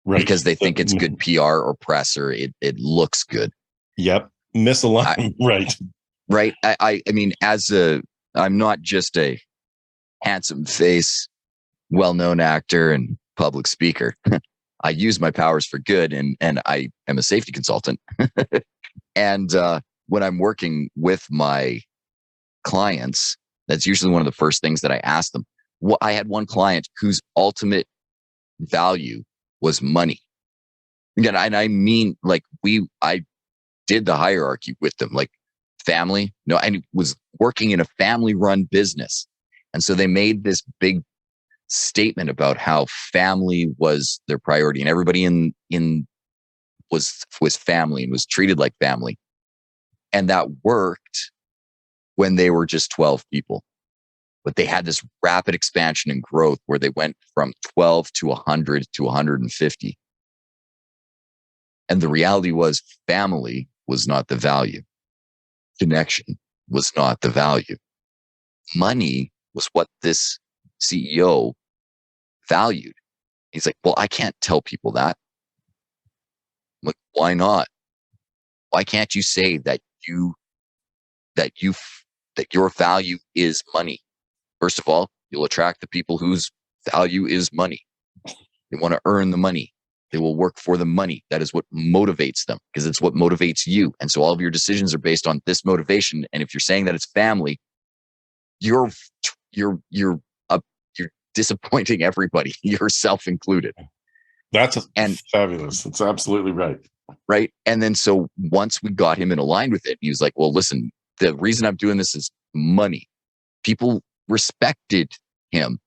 Speaker 2: Right. Because they think it's good PR or press, or it looks good.
Speaker 1: Yep. Misaligned. Right.
Speaker 2: Right. I mean, I'm not just a handsome face, well-known actor and public speaker. I use my powers for good, and I am a safety consultant. And when I'm working with my clients, that's usually one of the first things that I ask them. I had one client whose ultimate value was money. Again, and I mean, I did the hierarchy with them, like family. No, and was working in a family-run business, and so they made this big statement about how family was their priority, and everybody in was family and was treated like family, and that worked when they were just 12 people. but they had this rapid expansion and growth where they went from 12 to 100 to 150. And the reality was family was not the value. Connection was not the value. Money was what this CEO valued. He's like, well, I can't tell people that. I'm like, why not? Why can't you say that your value is money? First of all, you'll attract the people whose value is money. They want to earn the money. They will work for the money. That is what motivates them, because it's what motivates you. And so all of your decisions are based on this motivation. And if you're saying that it's family, you're disappointing everybody, yourself included.
Speaker 1: That's fabulous. That's absolutely right.
Speaker 2: Right. And then so once we got him in line with it, he was like, well, listen, the reason I'm doing this is money. People respected him.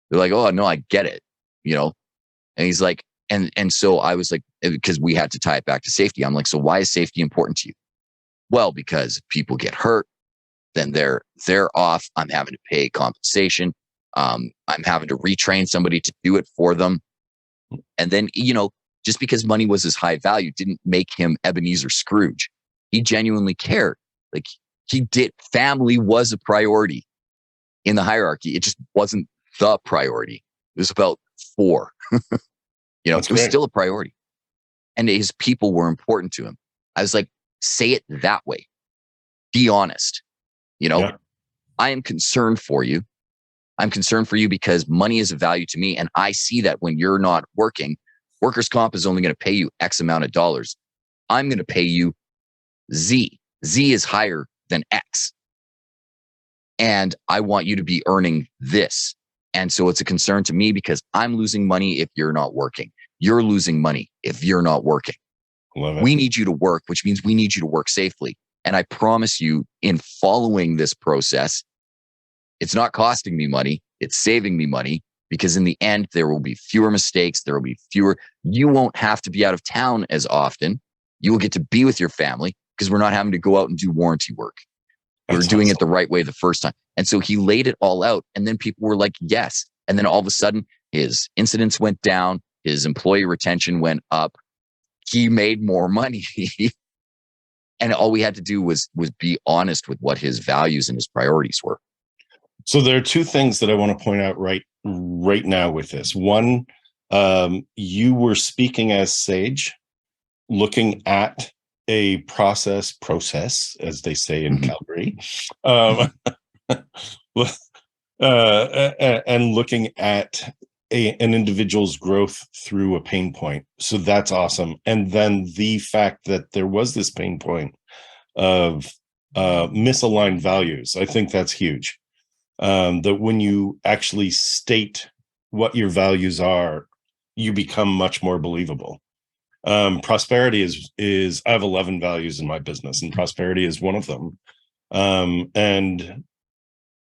Speaker 2: They're like, oh, no, I get it. And he's like, and so I was like, because we had to tie it back to safety. I'm like, so why is safety important to you? Well, because people get hurt, then they're off. I'm having to pay compensation. I'm having to retrain somebody to do it for them. And then, just because money was his high value didn't make him Ebenezer Scrooge. He genuinely cared. Like family was a priority in the hierarchy. It just wasn't the priority. It was about 4. It was still a priority. And his people were important to him. I was like, say it that way. Be honest. I am concerned for you. I'm concerned for you because money is a value to me. And I see that when you're not working, workers' comp is only going to pay you X amount of dollars. I'm going to pay you Z. Z is higher than X. And I want you to be earning this. And so it's a concern to me because I'm losing money if you're not working. You're losing money if you're not working.
Speaker 1: Love it.
Speaker 2: We need you to work, which means we need you to work safely. And I promise you, in following this process, it's not costing me money. It's saving me money because in the end, there will be fewer mistakes. There will be fewer. You won't have to be out of town as often. You will get to be with your family because we're not having to go out and do warranty work. We're doing it the right way the first time. And so he laid it all out. And then people were like, yes. And then all of a sudden, his incidents went down. His employee retention went up. He made more money. And all we had to do was be honest with what his values and his priorities were.
Speaker 1: So there are 2 things that I want to point out right now with this. One, you were speaking as sage, looking at a process, as they say in Calgary, and looking at an individual's growth through a pain point. So that's awesome. And then the fact that there was this pain point of misaligned values, I think that's huge. That when you actually state what your values are, you become much more believable. Prosperity is I have 11 values in my business, and prosperity is one of them. And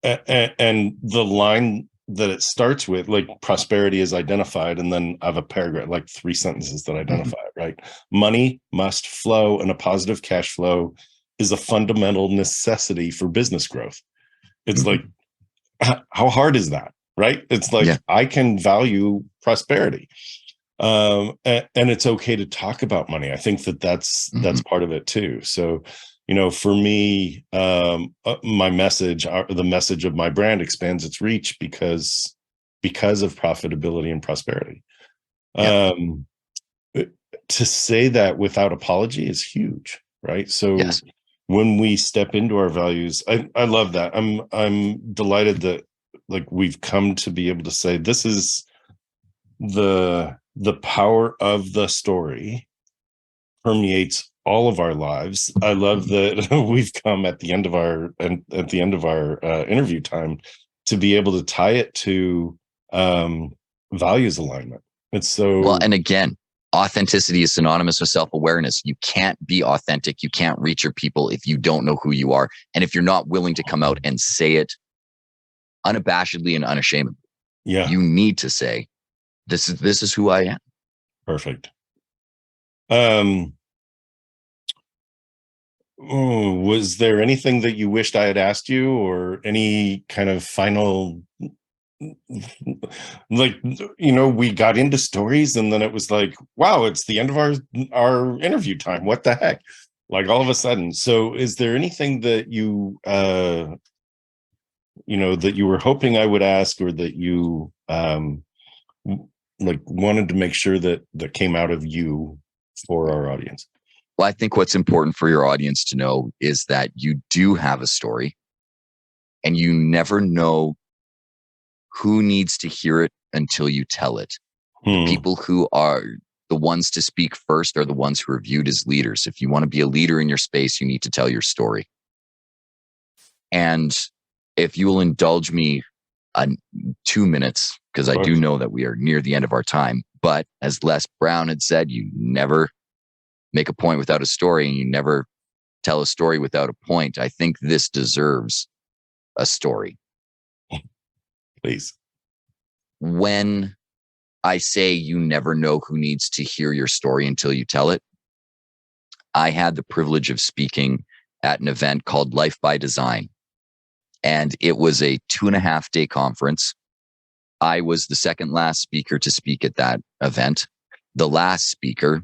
Speaker 1: the line that it starts with, like, prosperity is identified, and then I have a paragraph, like 3 sentences that identify it, right? Money must flow, and a positive cash flow is a fundamental necessity for business growth. It's like, how hard is that, right? It's like, I can value prosperity. And it's okay to talk about money. I think that's part of it too. So, for me, my message, the message of my brand expands its reach because of profitability and prosperity. To say that without apology is huge, right? So when we step into our values, I love that. I'm delighted that, like, we've come to be able to say this is the power of the story permeates all of our lives. I love that we've come at the end of our interview time to be able to tie it to values alignment. It's so
Speaker 2: well. And again, authenticity is synonymous with self-awareness. You can't be authentic. You can't reach your people if you don't know who you are, and if you're not willing to come out and say it unabashedly and unashamedly. You need to say, this is who I am.
Speaker 1: Perfect. Oh, was there anything that you wished I had asked you, or any kind of final, like, we got into stories and then it was like, wow, it's the end of our interview time. What the heck? Like, all of a sudden. So is there anything that that you were hoping I would ask, or that you like wanted to make sure that came out of you for our audience?
Speaker 2: Well, I think what's important for your audience to know is that you do have a story, and you never know who needs to hear it until you tell it. The people who are the ones to speak first are the ones who are viewed as leaders. If you want to be a leader in your space, you need to tell your story. And if you will indulge me 2 minutes, because I do know that we are near the end of our time, but as Les Brown had said, you never make a point without a story, and you never tell a story without a point. I think this deserves a story.
Speaker 1: Please.
Speaker 2: When I say you never know who needs to hear your story until you tell it, I had the privilege of speaking at an event called Life by Design. And it was a 2.5-day conference. I was the second last speaker to speak at that event. The last speaker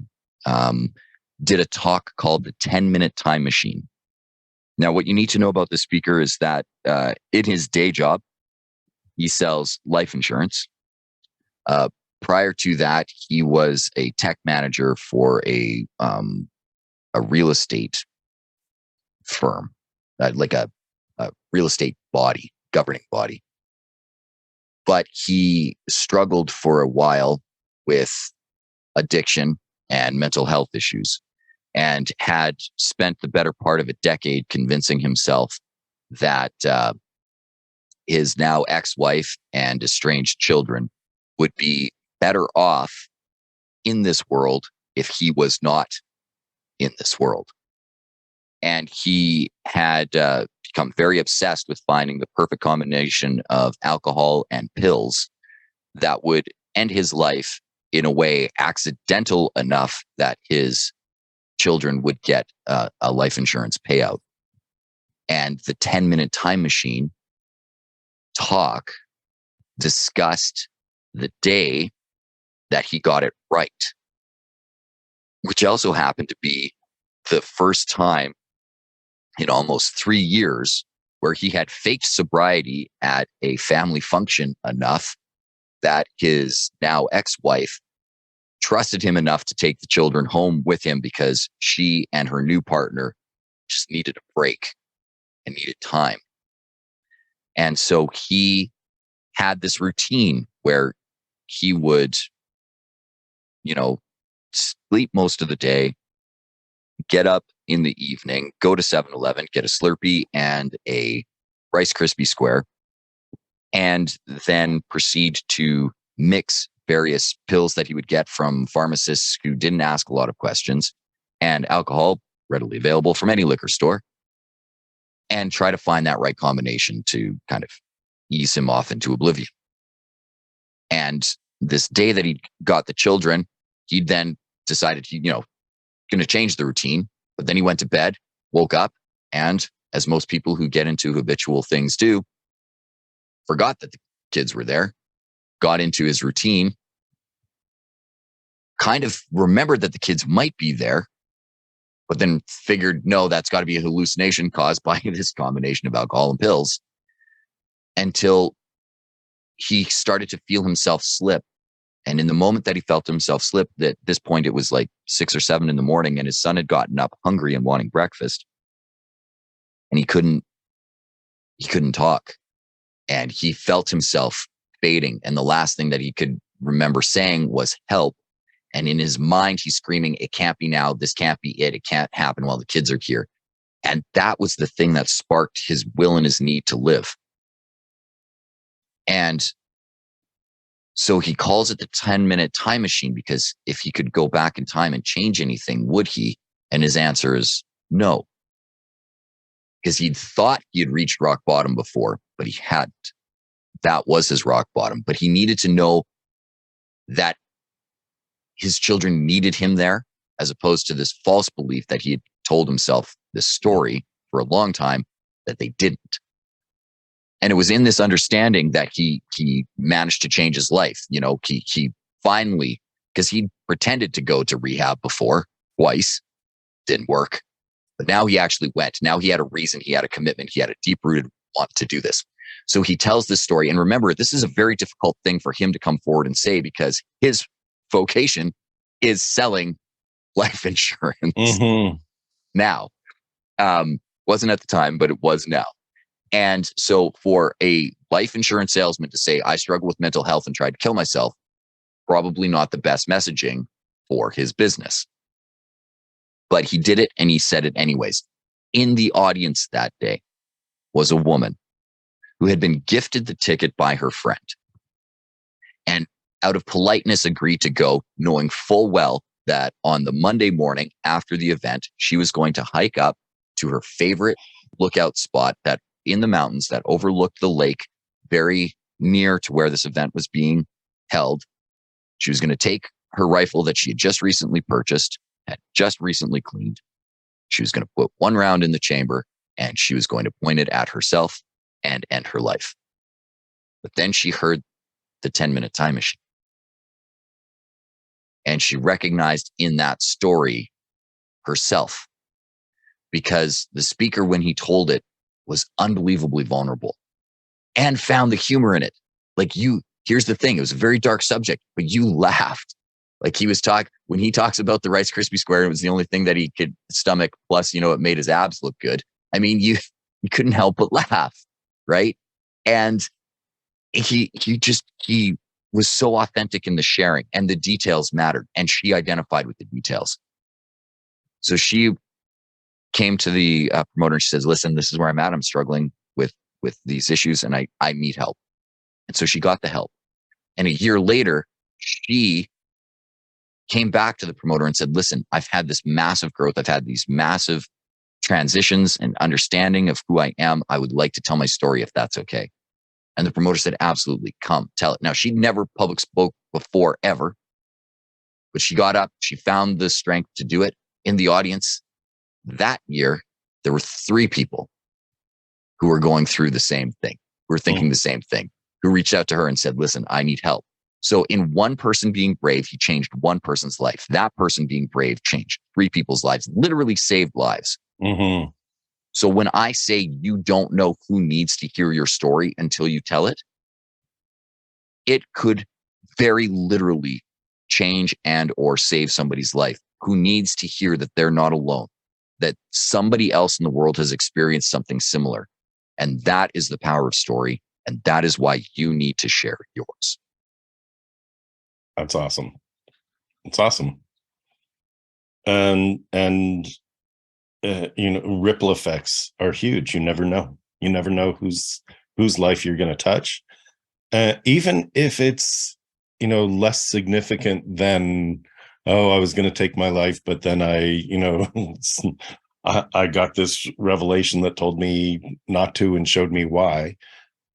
Speaker 2: did a talk called the 10-Minute Time Machine. Now, what you need to know about the speaker is that in his day job, he sells life insurance. Prior to that, he was a tech manager for a real estate firm, like a real estate body, governing body. But he struggled for a while with addiction and mental health issues, and had spent the better part of a decade convincing himself that his now ex-wife and estranged children would be better off in this world if he was not in this world. And he had become very obsessed with finding the perfect combination of alcohol and pills that would end his life in a way accidental enough that his children would get a life insurance payout. And the 10-Minute Time Machine talk discussed the day that he got it right, which also happened to be the first time in almost 3 years where he had faked sobriety at a family function enough that his now ex-wife trusted him enough to take the children home with him, because she and her new partner just needed a break and needed time. And so he had this routine where he would, sleep most of the day, get up in the evening, go to 7-Eleven, get a Slurpee and a Rice Krispie square, and then proceed to mix various pills that he would get from pharmacists who didn't ask a lot of questions, and alcohol readily available from any liquor store, and try to find that right combination to kind of ease him off into oblivion. And this day that he got the children, he then decided he, going to change the routine. But then he went to bed, woke up, and as most people who get into habitual things do, forgot that the kids were there, got into his routine, kind of remembered that the kids might be there, but then figured, no, that's got to be a hallucination caused by this combination of alcohol and pills, until he started to feel himself slip. And in the moment that he felt himself slip, at this point it was like 6 or 7 in the morning, and his son had gotten up hungry and wanting breakfast, and he couldn't talk, and he felt himself fading. And the last thing that he could remember saying was help. And in his mind, he's screaming, it can't be now. This can't be it. It can't happen while the kids are here. And that was the thing that sparked his will and his need to live. And so he calls it the 10-Minute Time Machine, because if he could go back in time and change anything, would he? And his answer is no. Because he'd thought he had reached rock bottom before, but he hadn't. That was his rock bottom. But he needed to know that his children needed him there, as opposed to this false belief that he had told himself this story for a long time that they didn't. And it was in this understanding that he managed to change his life. You know, he finally, because he pretended to go to rehab before twice, didn't work. But now he actually went. Now he had a reason, he had a commitment, he had a deep-rooted want to do this. So he tells this story. And remember, this is a very difficult thing for him to come forward and say, because his vocation is selling life insurance.
Speaker 1: Mm-hmm.
Speaker 2: Now. Wasn't at the time, but it was now. And so for a life insurance salesman to say, I struggle with mental health and tried to kill myself, probably not the best messaging for his business. But he did it, and he said it anyways. In the audience that day was a woman who had been gifted the ticket by her friend, and out of politeness agreed to go, knowing full well that on the Monday morning after the event, she was going to hike up to her favorite lookout spot that in the mountains that overlooked the lake, very near to where this event was being held. She was going to take her rifle that she had just recently purchased, had just recently cleaned. She was going to put one round in the chamber, and she was going to point it at herself and end her life. But then she heard the 10-minute time machine. And she recognized in that story herself, because the speaker, when he told it, was unbelievably vulnerable and found the humor in it. Like, here's the thing. It was a very dark subject, but you laughed. Like, when he talks about the Rice Krispie square, it was the only thing that he could stomach. Plus, it made his abs look good. I mean, you couldn't help but laugh. Right. And he was so authentic in the sharing, and the details mattered, and she identified with the details. So she came to the promoter and she says, listen, this is where I'm at. I'm struggling with these issues, and I need help. And so she got the help. And a year later, she came back to the promoter and said, listen, I've had this massive growth. I've had these massive transitions and understanding of who I am. I would like to tell my story, if that's okay. And the promoter said, absolutely, come tell it. Now, she'd never public spoke before, ever, but she got up, she found the strength to do it. In the audience that year, there were 3 people who were going through the same thing, who were thinking the same thing, who reached out to her and said, listen, I need help. So in one person being brave, he changed one person's life. That person being brave changed 3 people's lives, literally saved lives.
Speaker 1: Mm-hmm.
Speaker 2: So when I say you don't know who needs to hear your story until you tell it, it could very literally change and or save somebody's life who needs to hear that they're not alone, that somebody else in the world has experienced something similar. And that is the power of story. And that is why you need to share yours.
Speaker 1: That's awesome. It's awesome. And ripple effects are huge. You never know. You never know whose life you're going to touch. Even if it's, less significant than, oh, I was going to take my life, but then I got this revelation that told me not to and showed me why.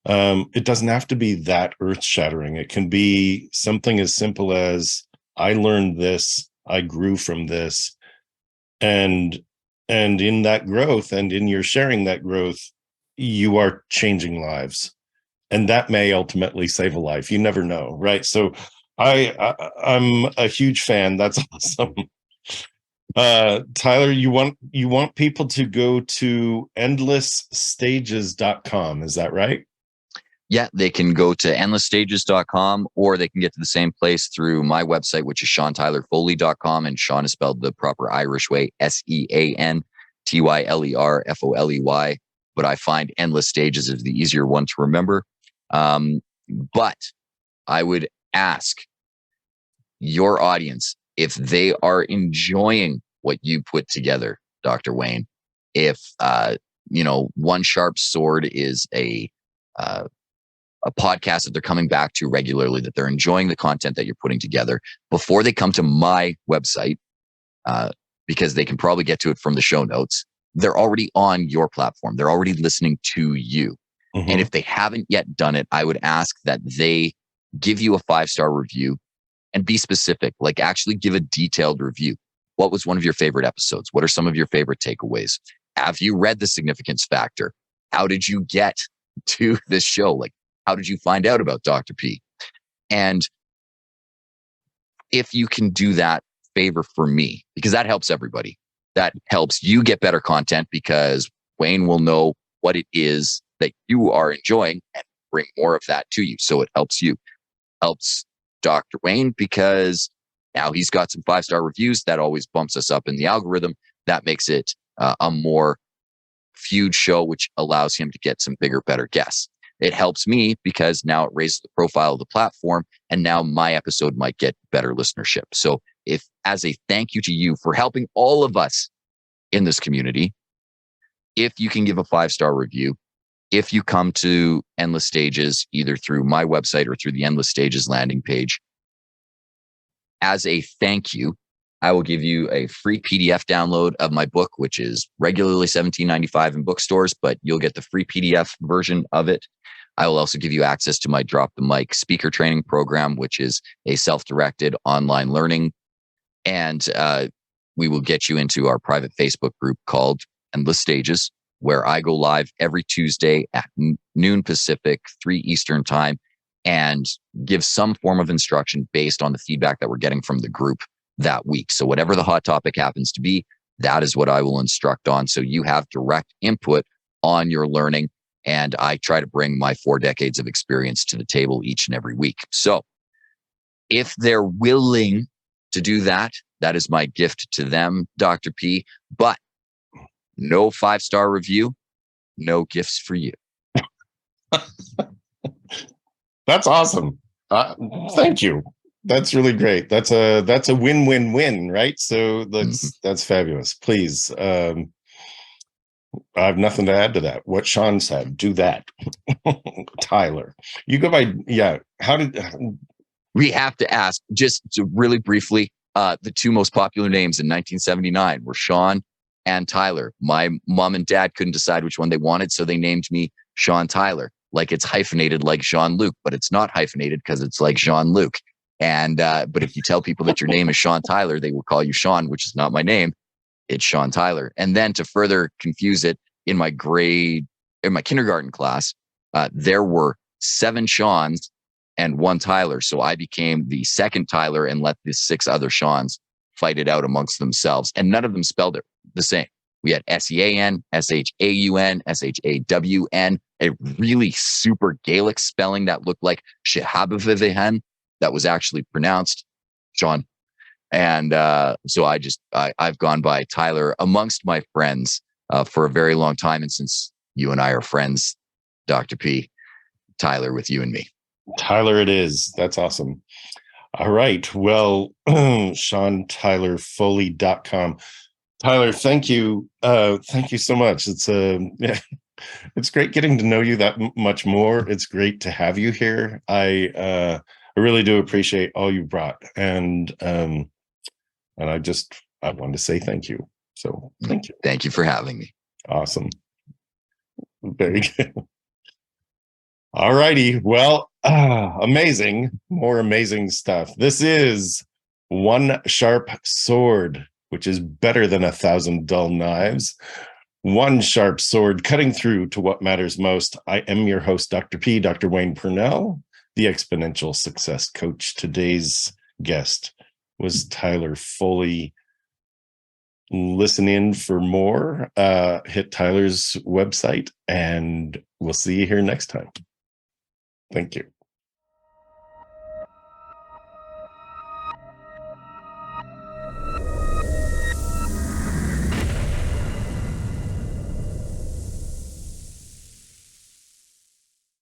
Speaker 1: It doesn't have to be that earth-shattering. It can be something as simple as, I learned this, I grew from this, and in that growth, and in your sharing that growth, you are changing lives, and that may ultimately save a life. You never know, right? So I'm a huge fan. That's awesome. Tyler, you want people to go to endlessstages.com, is that right?
Speaker 2: Yeah, they can go to endlessstages.com, or they can get to the same place through my website, which is SeanTylerFoley.com. And Sean is spelled the proper Irish way, SeanTylerFoley. But I find Endless Stages is the easier one to remember. But I would ask your audience, if they are enjoying what you put together, Dr. Wayne, if, One Sharp Sword is a podcast that they're coming back to regularly, that they're enjoying the content that you're putting together, before they come to my website, because they can probably get to it from the show notes, they're already on your platform. They're already listening to you. Mm-hmm. And if they haven't yet done it, I would ask that they give you a 5-star review, and be specific, like actually give a detailed review. What was one of your favorite episodes? What are some of your favorite takeaways? Have you read The Significance Factor? How did you get to this show? Like, how did you find out about Dr. P? And if you can do that favor for me, because that helps everybody, that helps you get better content, because Wayne will know what it is that you are enjoying and bring more of that to you. So it helps you, helps Dr. Wayne, because now he's got some 5-star reviews. That always bumps us up in the algorithm. That makes it a more viewed show, which allows him to get some bigger, better guests. It helps me because now it raises the profile of the platform, and now my episode might get better listenership. So if, as a thank you to you for helping all of us in this community, if you can give a 5-star review, if you come to Endless Stages, either through my website or through the Endless Stages landing page, as a thank you, I will give you a free PDF download of my book, which is regularly $17.95 in bookstores, but you'll get the free PDF version of it. I will also give you access to my Drop the Mic speaker training program, which is a self-directed online learning. And we will get you into our private Facebook group called Endless Stages, where I go live every Tuesday at noon Pacific, 3 Eastern time, and give some form of instruction based on the feedback that we're getting from the group that week. So whatever the hot topic happens to be, that is what I will instruct on. So you have direct input on your learning. And I try to bring my 4 decades of experience to the table each and every week. So if they're willing to do that, that is my gift to them, Dr. P. But no 5-star review, no gifts for you.
Speaker 1: That's awesome. Thank you. That's really great. That's a win-win-win, right? So that's fabulous. Please, I have nothing to add to that. What Sean said, do that. Tyler, you go by, yeah. How did
Speaker 2: we have to ask, just to really briefly, the 2 most popular names in 1979 were Sean and Tyler. My mom and dad couldn't decide which one they wanted, so they named me Sean Tyler. Like it's hyphenated like Jean-Luc, but it's not hyphenated because it's like Jean-Luc. And but if you tell people that your name is Sean Tyler, they will call you Sean, which is not my name. It's Sean Tyler. And then to further confuse it, in my kindergarten class, there were 7 Seans and 1 Tyler. So I became the second Tyler and let the 6 other Seans fight it out amongst themselves. And none of them spelled it the same. We had S-E-A-N, S-H-A-U-N, S-H-A-W-N, a really super Gaelic spelling that looked like Shehabavivihen, that was actually pronounced Sean. And so I've gone by Tyler amongst my friends for a very long time. And since you and I are friends, Dr. P, Tyler with you and me.
Speaker 1: Tyler it is. That's awesome. All right. Well, SeanTylerFoley.com. Tyler, thank you. Thank you so much. It's it's great getting to know you that much more. It's great to have you here. I really do appreciate all you brought. And I wanted to say thank you. So thank you.
Speaker 2: Thank you for having me.
Speaker 1: Awesome. Very good. All righty. Well, amazing. More amazing stuff. This is One Sharp Sword, which is better than 1,000 dull knives. One sharp sword cutting through to what matters most. I am your host, Dr. P, Dr. Wayne Pernell, the Exponential Success Coach. Today's guest was Tyler Foley. Listen in for more. Hit Tyler's website, and we'll see you here next time. Thank you.